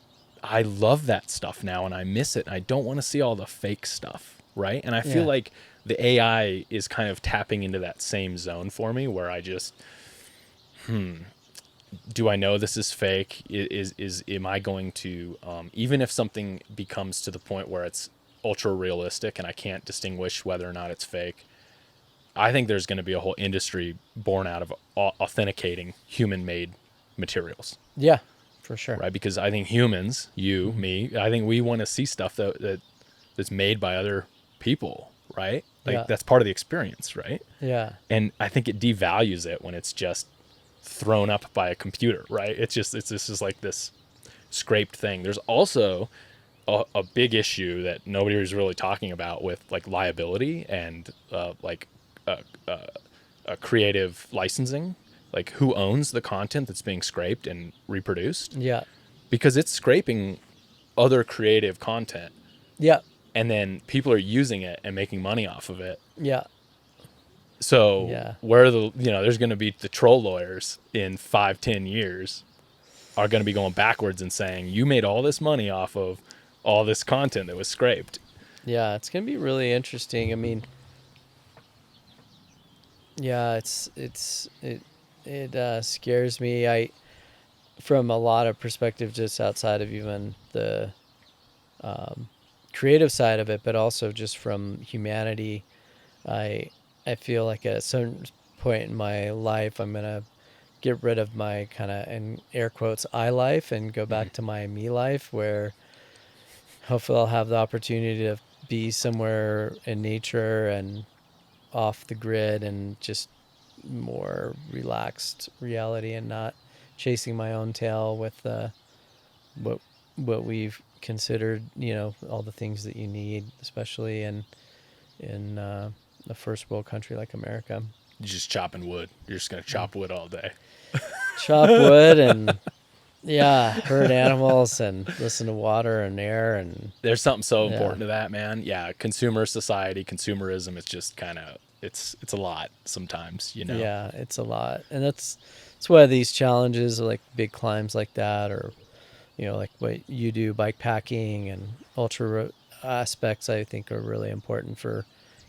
Speaker 1: I love that stuff now, and I miss it. I don't want to see all the fake stuff, right? And I feel like the AI is kind of tapping into that same zone for me, where I just, do I know this is fake? Am I going to, even if something becomes to the point where it's ultra realistic and I can't distinguish whether or not it's fake, I think there's going to be a whole industry born out of authenticating human-made materials.
Speaker 2: Yeah, for sure.
Speaker 1: Right, because I think humans, you, me, I think we want to see stuff that's made by other people, right? Like that's part of the experience, right?
Speaker 2: Yeah.
Speaker 1: And I think it devalues it when it's just thrown up by a computer, right? It's just like this scraped thing. There's also a big issue that nobody is really talking about with like liability and creative licensing. Like who owns the content that's being scraped and reproduced?
Speaker 2: Yeah.
Speaker 1: Because it's scraping other creative content.
Speaker 2: Yeah.
Speaker 1: And then people are using it and making money off of it.
Speaker 2: Yeah.
Speaker 1: So where there's going to be the troll lawyers in 5-10 years are going to be going backwards and saying, you made all this money off of all this content that was scraped.
Speaker 2: Yeah. It's going to be really interesting. I mean, yeah, it scares me. From a lot of perspectives, just outside of even the creative side of it, but also just from humanity, I feel like at a certain point in my life, I'm gonna get rid of my kind of, in air quotes, I life and go back to my me life, where hopefully I'll have the opportunity to be somewhere in nature and off the grid and just more relaxed reality and not chasing my own tail with what we've considered, all the things that you need, especially in a first world country like America.
Speaker 1: You're just chopping wood. You're just going to chop wood all day.
Speaker 2: Chop wood and herd animals and listen to water and air. And
Speaker 1: there's something so important to that, man. Yeah. Consumer society, consumerism, it's just kind of, it's a lot sometimes,
Speaker 2: Yeah, it's a lot. And that's why these challenges, like big climbs like that, or, like what you do, bikepacking and ultra aspects, I think are really important for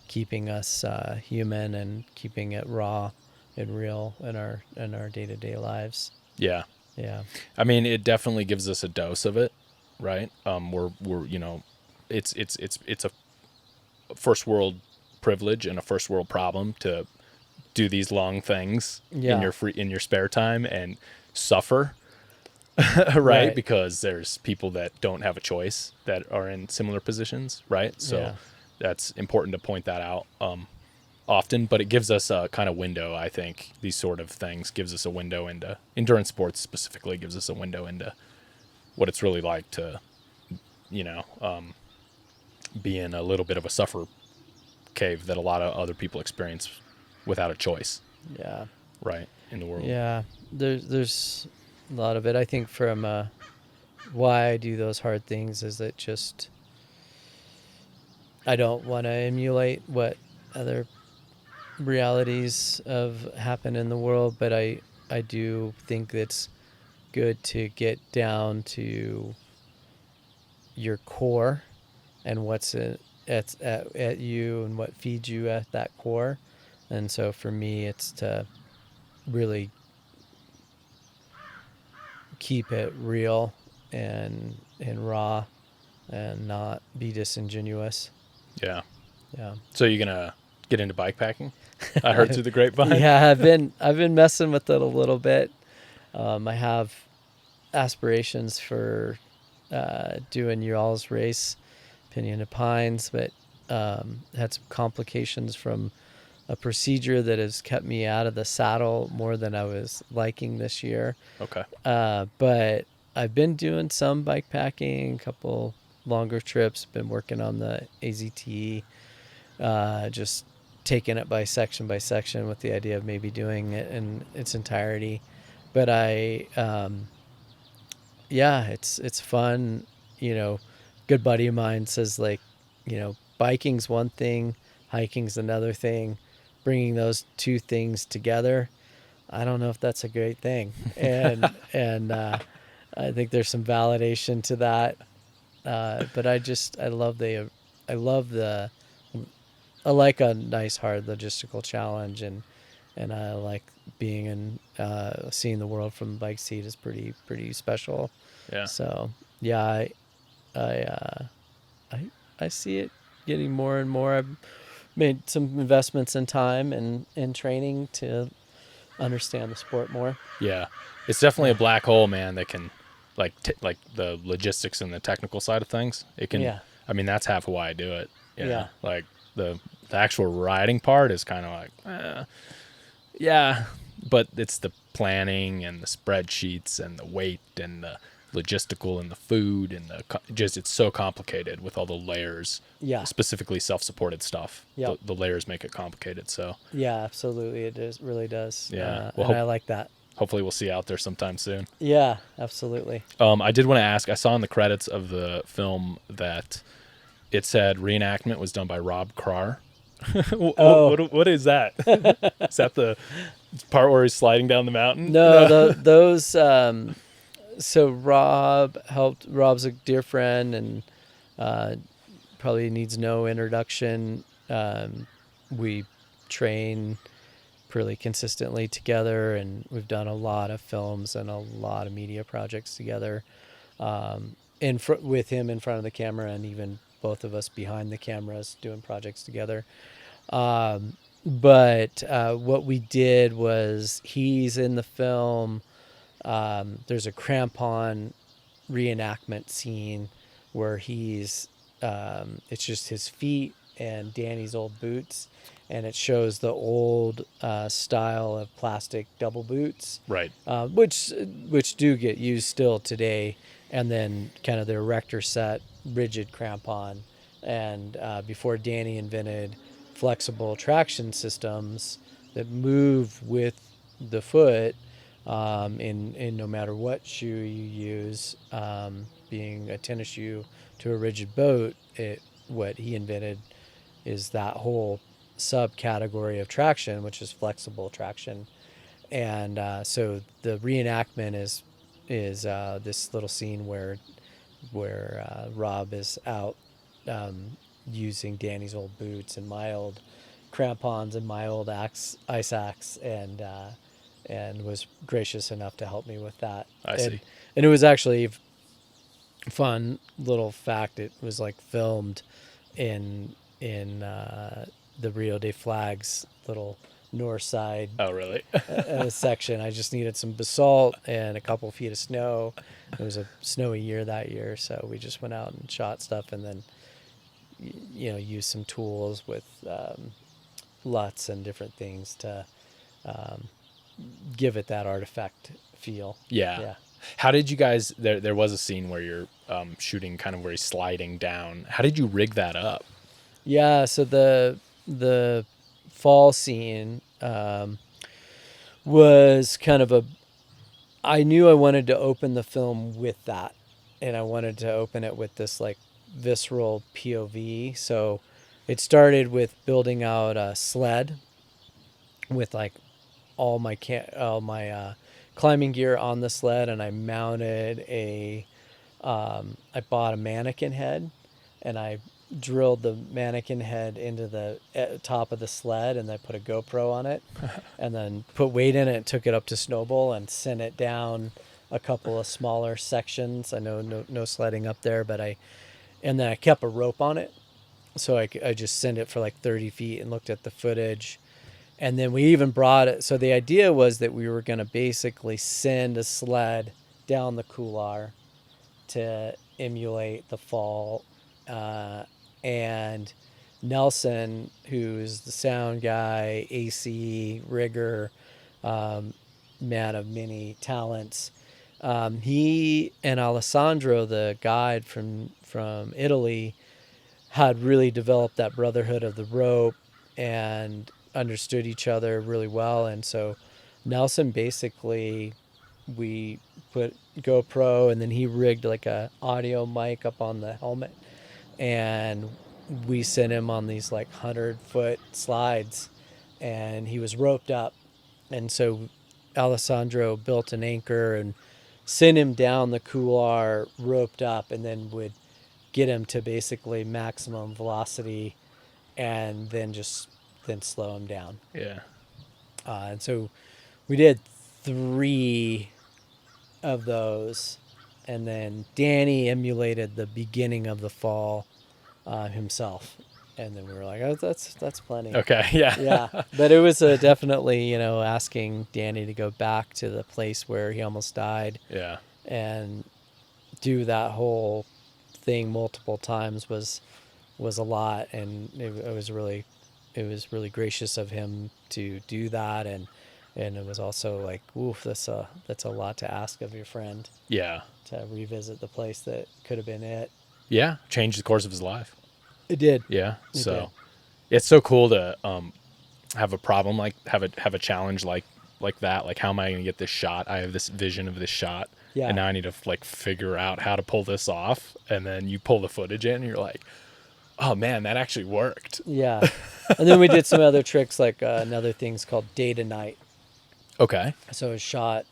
Speaker 2: keeping us human and keeping it raw and real in our day-to-day lives.
Speaker 1: Yeah.
Speaker 2: Yeah.
Speaker 1: I mean, it definitely gives us a dose of it, right? We're it's a first world privilege and a first world problem to do these long things in your spare time and suffer, right? Because there's people that don't have a choice that are in similar positions, right? So that's important to point that out often, but it gives us a kind of window. I think these sort of things gives us a window into endurance sports, specifically gives us a window into what it's really like to, be in a little bit of a suffer cave that a lot of other people experience without a choice.
Speaker 2: Yeah.
Speaker 1: Right. In the world.
Speaker 2: Yeah. There's a lot of it. I think from why I do those hard things is that just I don't want to emulate what other realities of happen in the world, but I do think it's good to get down to your core and what's at you and what feeds you at that core. And so for me, it's to really keep it real and raw and not be disingenuous.
Speaker 1: Yeah.
Speaker 2: Yeah.
Speaker 1: So you're gonna get into bikepacking? I heard through the grapevine.
Speaker 2: Yeah, I've been messing with it a little bit. I have aspirations for doing y'all's race, Pinion of Pines, but had some complications from a procedure that has kept me out of the saddle more than I was liking this year.
Speaker 1: Okay.
Speaker 2: But I've been doing some bikepacking, a couple longer trips. Been working on the AZT, just taking it by section with the idea of maybe doing it in its entirety. But it's fun. Good buddy of mine says, like, biking's one thing, hiking's another thing. Bringing those two things together, I don't know if that's a great thing. And I think there's some validation to that. But I like a nice hard logistical challenge, and I like being seeing the world from the bike seat is pretty special.
Speaker 1: Yeah.
Speaker 2: So yeah, I see it getting more and more. I've made some investments in time and in training to understand the sport more.
Speaker 1: Yeah. It's definitely a black hole, man, that can like the logistics and the technical side of things. It can,
Speaker 2: Yeah.
Speaker 1: I mean, that's half of why I do it.
Speaker 2: Yeah.
Speaker 1: Like the actual riding part is kind of like, yeah, but it's the planning and the spreadsheets and the weight and the logistical and the food and it's so complicated with all the layers.
Speaker 2: Yeah.
Speaker 1: Specifically self-supported stuff.
Speaker 2: Yeah.
Speaker 1: The layers make it complicated. So
Speaker 2: yeah, absolutely, really does.
Speaker 1: Yeah.
Speaker 2: And I like that.
Speaker 1: Hopefully we'll see you out there sometime soon.
Speaker 2: Yeah, absolutely.
Speaker 1: I did want to ask, I saw in the credits of the film that it said Reenactment was done by Rob Krar. What is that? Is that the part where he's sliding down the mountain?
Speaker 2: No, those. So Rob's a dear friend, and probably needs no introduction. We train pretty consistently together, and we've done a lot of films and a lot of media projects together. With him in front of the camera, and even both of us behind the cameras doing projects together. But what we did was, he's in the film. There's a crampon reenactment scene where he's it's just his feet and Danny's old boots, and it shows the old style of plastic double boots,
Speaker 1: Right.
Speaker 2: Which do get used still today, and then kind of the erector set rigid crampon. And before Danny invented flexible traction systems that move with the foot, in no matter what shoe you use, being a tennis shoe to a rigid boat, what he invented is that whole subcategory of traction, which is flexible traction. And so the reenactment is this little scene where Rob is out using Danny's old boots and my old crampons and my old ice axe, and was gracious enough to help me with that.
Speaker 1: I see.
Speaker 2: And it was actually fun little fact. It was like filmed in the Rio de Flags little north side.
Speaker 1: Oh, really?
Speaker 2: Section. I just needed some basalt and a couple feet of snow. It was a snowy year that year, so we just went out and shot stuff, and then used some tools with LUTs and different things to give it that artifact feel.
Speaker 1: Yeah. How did you guys? There was a scene where you're shooting kind of where he's sliding down. How did you rig that up?
Speaker 2: Yeah. So the fall scene was kind of I knew I wanted to open the film with that, and I wanted to open it with this like visceral POV. So it started with building out a sled with like all my climbing gear on the sled, and I mounted I bought a mannequin head, and I drilled the mannequin head into the top of the sled, and I put a GoPro on it, and then put weight in it and took it up to Snowball and sent it down a couple of smaller sections. I know no sledding up there, and then I kept a rope on it, so I just sent it for like 30 feet and looked at the footage. And then we even brought it. So the idea was that we were going to basically send a sled down the couloir to emulate the fall. And Nelson, who's the sound guy, AC, rigger, man of many talents, He and Alessandro, the guide from Italy, had really developed that brotherhood of the rope and understood each other really well. And so Nelson basically, we put GoPro, and then he rigged like a audio mic up on the helmet, and we sent him on these like 100-foot slides, and he was roped up. And so Alessandro built an anchor and sent him down the couloir roped up, and then would get him to basically maximum velocity, and then slow him down.
Speaker 1: Yeah.
Speaker 2: And so we did 3 of those, and then Danny emulated the beginning of the fall himself, and then we were like, oh, that's plenty.
Speaker 1: Okay. Yeah.
Speaker 2: Yeah, but it was definitely asking Danny to go back to the place where he almost died.
Speaker 1: Yeah.
Speaker 2: And do that whole thing multiple times was a lot, and it was really gracious of him to do that, and it was also like, oof, that's a lot to ask of your friend.
Speaker 1: Yeah.
Speaker 2: To revisit the place that could have been it.
Speaker 1: Yeah. Changed the course of his life.
Speaker 2: It did.
Speaker 1: Yeah.
Speaker 2: It
Speaker 1: So
Speaker 2: did.
Speaker 1: it's so cool to have a problem, like have a challenge like that. Like, how am I going to get this shot? I have this vision of this shot.
Speaker 2: Yeah.
Speaker 1: And now I need to like figure out how to pull this off. And then you pull the footage in and you're like, oh man, that actually worked.
Speaker 2: Yeah. And then we did some other tricks, like another thing's called day to night.
Speaker 1: Okay.
Speaker 2: So it's shot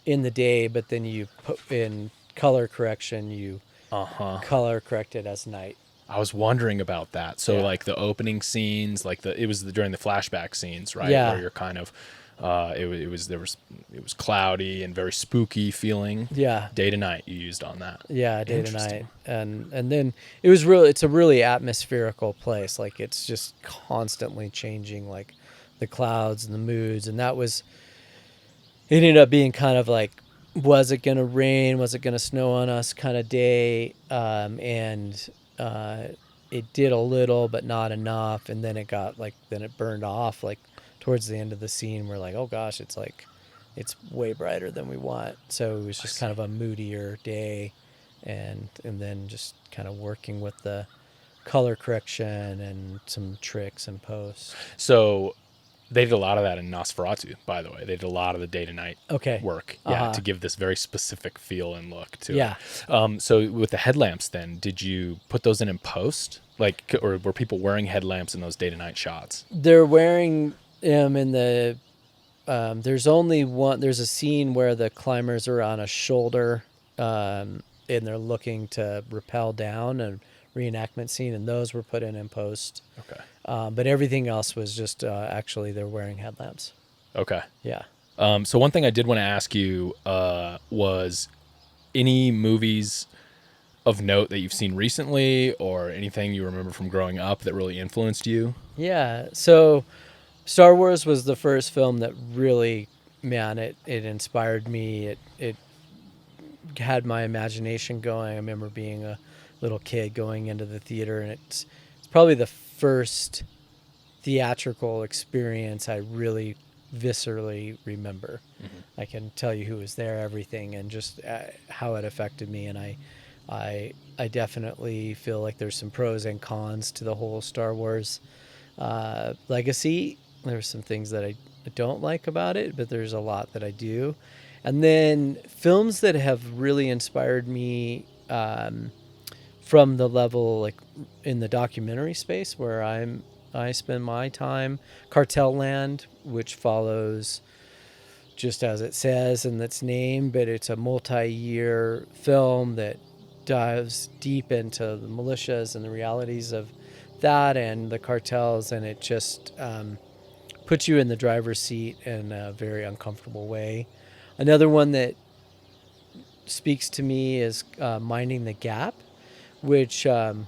Speaker 2: in the day, but then you put in color correction, you color correct it as night.
Speaker 1: I was wondering about that. So
Speaker 2: Yeah.
Speaker 1: like the opening scenes, like it was during the flashback scenes, right?
Speaker 2: Yeah.
Speaker 1: Where you're kind of, it was cloudy and very spooky feeling.
Speaker 2: Yeah.
Speaker 1: Day to night you used on that.
Speaker 2: Yeah, day to
Speaker 1: Interesting.
Speaker 2: night. And then it's a really atmospherical place. Like, it's just constantly changing, like the clouds and the moods. And it ended up being kind of like, was it going to rain? Was it going to snow on us kind of day? It did a little, but not enough. And then then it burned off, like towards the end of the scene. We're like, oh gosh, it's way brighter than we want. So it was just kind of a moodier day, and then just kind of working with the color correction and some tricks and post.
Speaker 1: So they did a lot of that in Nosferatu, by the way. They did a lot of the day to night work. Yeah. To give this very specific feel and look to it. So with the headlamps then, did you put those in post? Like, or were people wearing headlamps in those day to night shots?
Speaker 2: They're wearing them in the, there's a scene where the climbers are on a shoulder, and they're looking to rappel down, a reenactment scene, and those were put in post.
Speaker 1: Okay.
Speaker 2: But everything else was just actually they're wearing headlamps.
Speaker 1: Okay.
Speaker 2: Yeah.
Speaker 1: So one thing I did want to ask you was any movies of note that you've seen recently, or anything you remember from growing up that really influenced you?
Speaker 2: Yeah. So Star Wars was the first film that really, man, it inspired me. It had my imagination going. I remember being a little kid going into the theater, and it's probably the first theatrical experience I really viscerally remember. Mm-hmm. I can tell you who was there, everything, and just how it affected me. And I definitely feel like there's some pros and cons to the whole Star Wars legacy. There's some things that I don't like about it, but there's a lot that I do. And then films that have really inspired me from the level, like in the documentary space where I spend my time, Cartel Land, which follows just as it says in its name, but it's a multi-year film that dives deep into the militias and the realities of that and the cartels, and it just puts you in the driver's seat in a very uncomfortable way. Another one that speaks to me is Minding the Gap, which the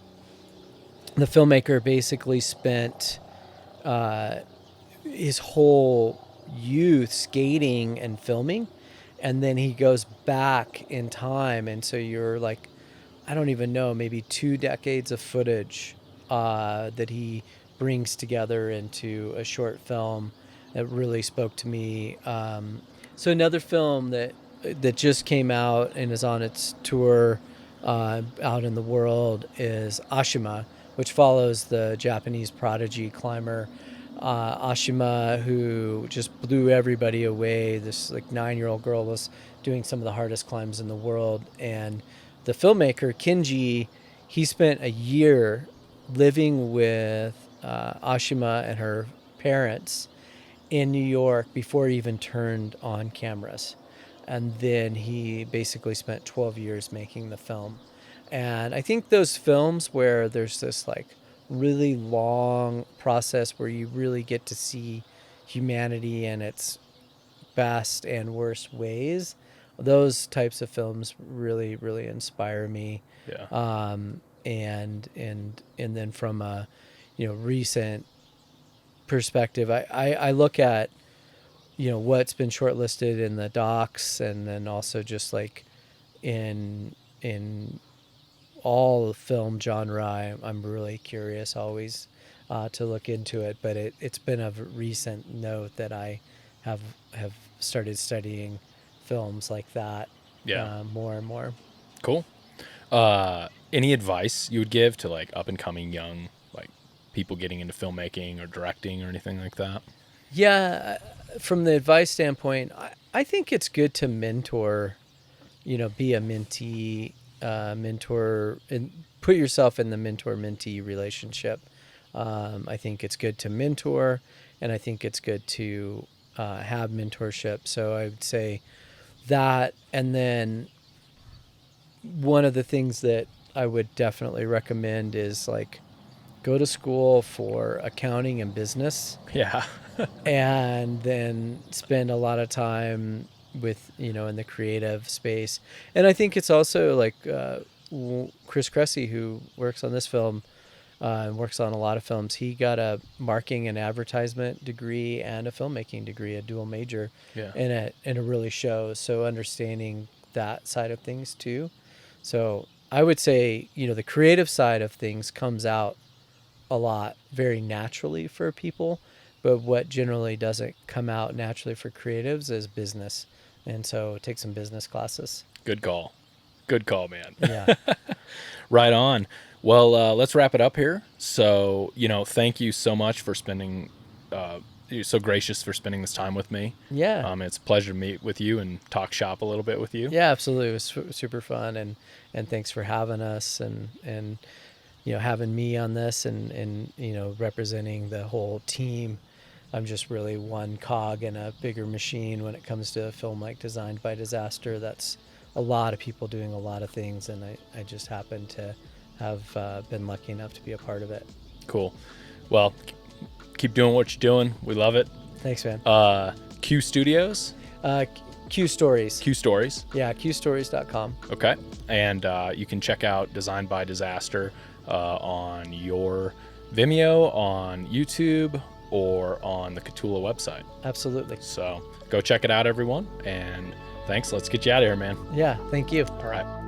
Speaker 2: filmmaker basically spent his whole youth skating and filming, and then he goes back in time, and so you're like, I don't even know, maybe 2 decades of footage that he brings together into a short film that really spoke to me. So another film that that just came out and is on its tour out in the world is Ashima, which follows the Japanese prodigy climber Ashima, who just blew everybody away. This like 9-year-old girl was doing some of the hardest climbs in the world, and the filmmaker Kinji, he spent a year living with Ashima and her parents in New York before he even turned on cameras. And then he basically spent 12 years making the film. And I think those films where there's this like really long process where you really get to see humanity in its best and worst ways, those types of films really, really inspire me.
Speaker 1: Yeah.
Speaker 2: And then from a, recent perspective, I look at, what's been shortlisted in the docs, and then also just like in all film genre, I'm really curious always to look into it. But it's been of recent note that I have started studying films like that.
Speaker 1: Yeah.
Speaker 2: More and more.
Speaker 1: Cool. Any advice you would give to like up and coming young like people getting into filmmaking or directing or anything like that?
Speaker 2: Yeah, from the advice standpoint, I think it's good to mentor, be a mentee, mentor, and put yourself in the mentor-mentee relationship. I think it's good to mentor, and I think it's good to have mentorship. So I would say that, and then one of the things that I would definitely recommend is like go to school for accounting and business.
Speaker 1: Yeah.
Speaker 2: And then spend a lot of time with, in the creative space. And I think it's also like Chris Cressy, who works on this film, and works on a lot of films. He got a marketing and advertisement degree and a filmmaking degree, a dual major.
Speaker 1: Yeah.
Speaker 2: And it really shows. So understanding that side of things too. So I would say, the creative side of things comes out a lot very naturally for people, but what generally doesn't come out naturally for creatives is business. And so take some business classes.
Speaker 1: Good call. Good call, man.
Speaker 2: Yeah.
Speaker 1: Right on. Well, let's wrap it up here. So, thank you so much for spending, you're so gracious for spending this time with me.
Speaker 2: Yeah.
Speaker 1: It's a pleasure to meet with you and talk shop a little bit with you.
Speaker 2: Yeah, absolutely. It was super fun. And thanks for having us and having me on this and representing the whole team. I'm just really one cog in a bigger machine when it comes to a film like Designed by Disaster. That's a lot of people doing a lot of things, and I just happen to have been lucky enough to be a part of it.
Speaker 1: Cool. Well, keep doing what you're doing. We love it.
Speaker 2: Thanks, man.
Speaker 1: Q Studios?
Speaker 2: Q Stories.
Speaker 1: Q Stories.
Speaker 2: Yeah, qstories.com.
Speaker 1: Okay. And you can check out Designed by Disaster on your Vimeo, on YouTube, or on the Kahtoola website.
Speaker 2: Absolutely.
Speaker 1: So go check it out, everyone. And thanks. Let's get you out of here, man.
Speaker 2: Yeah, thank you.
Speaker 1: All right.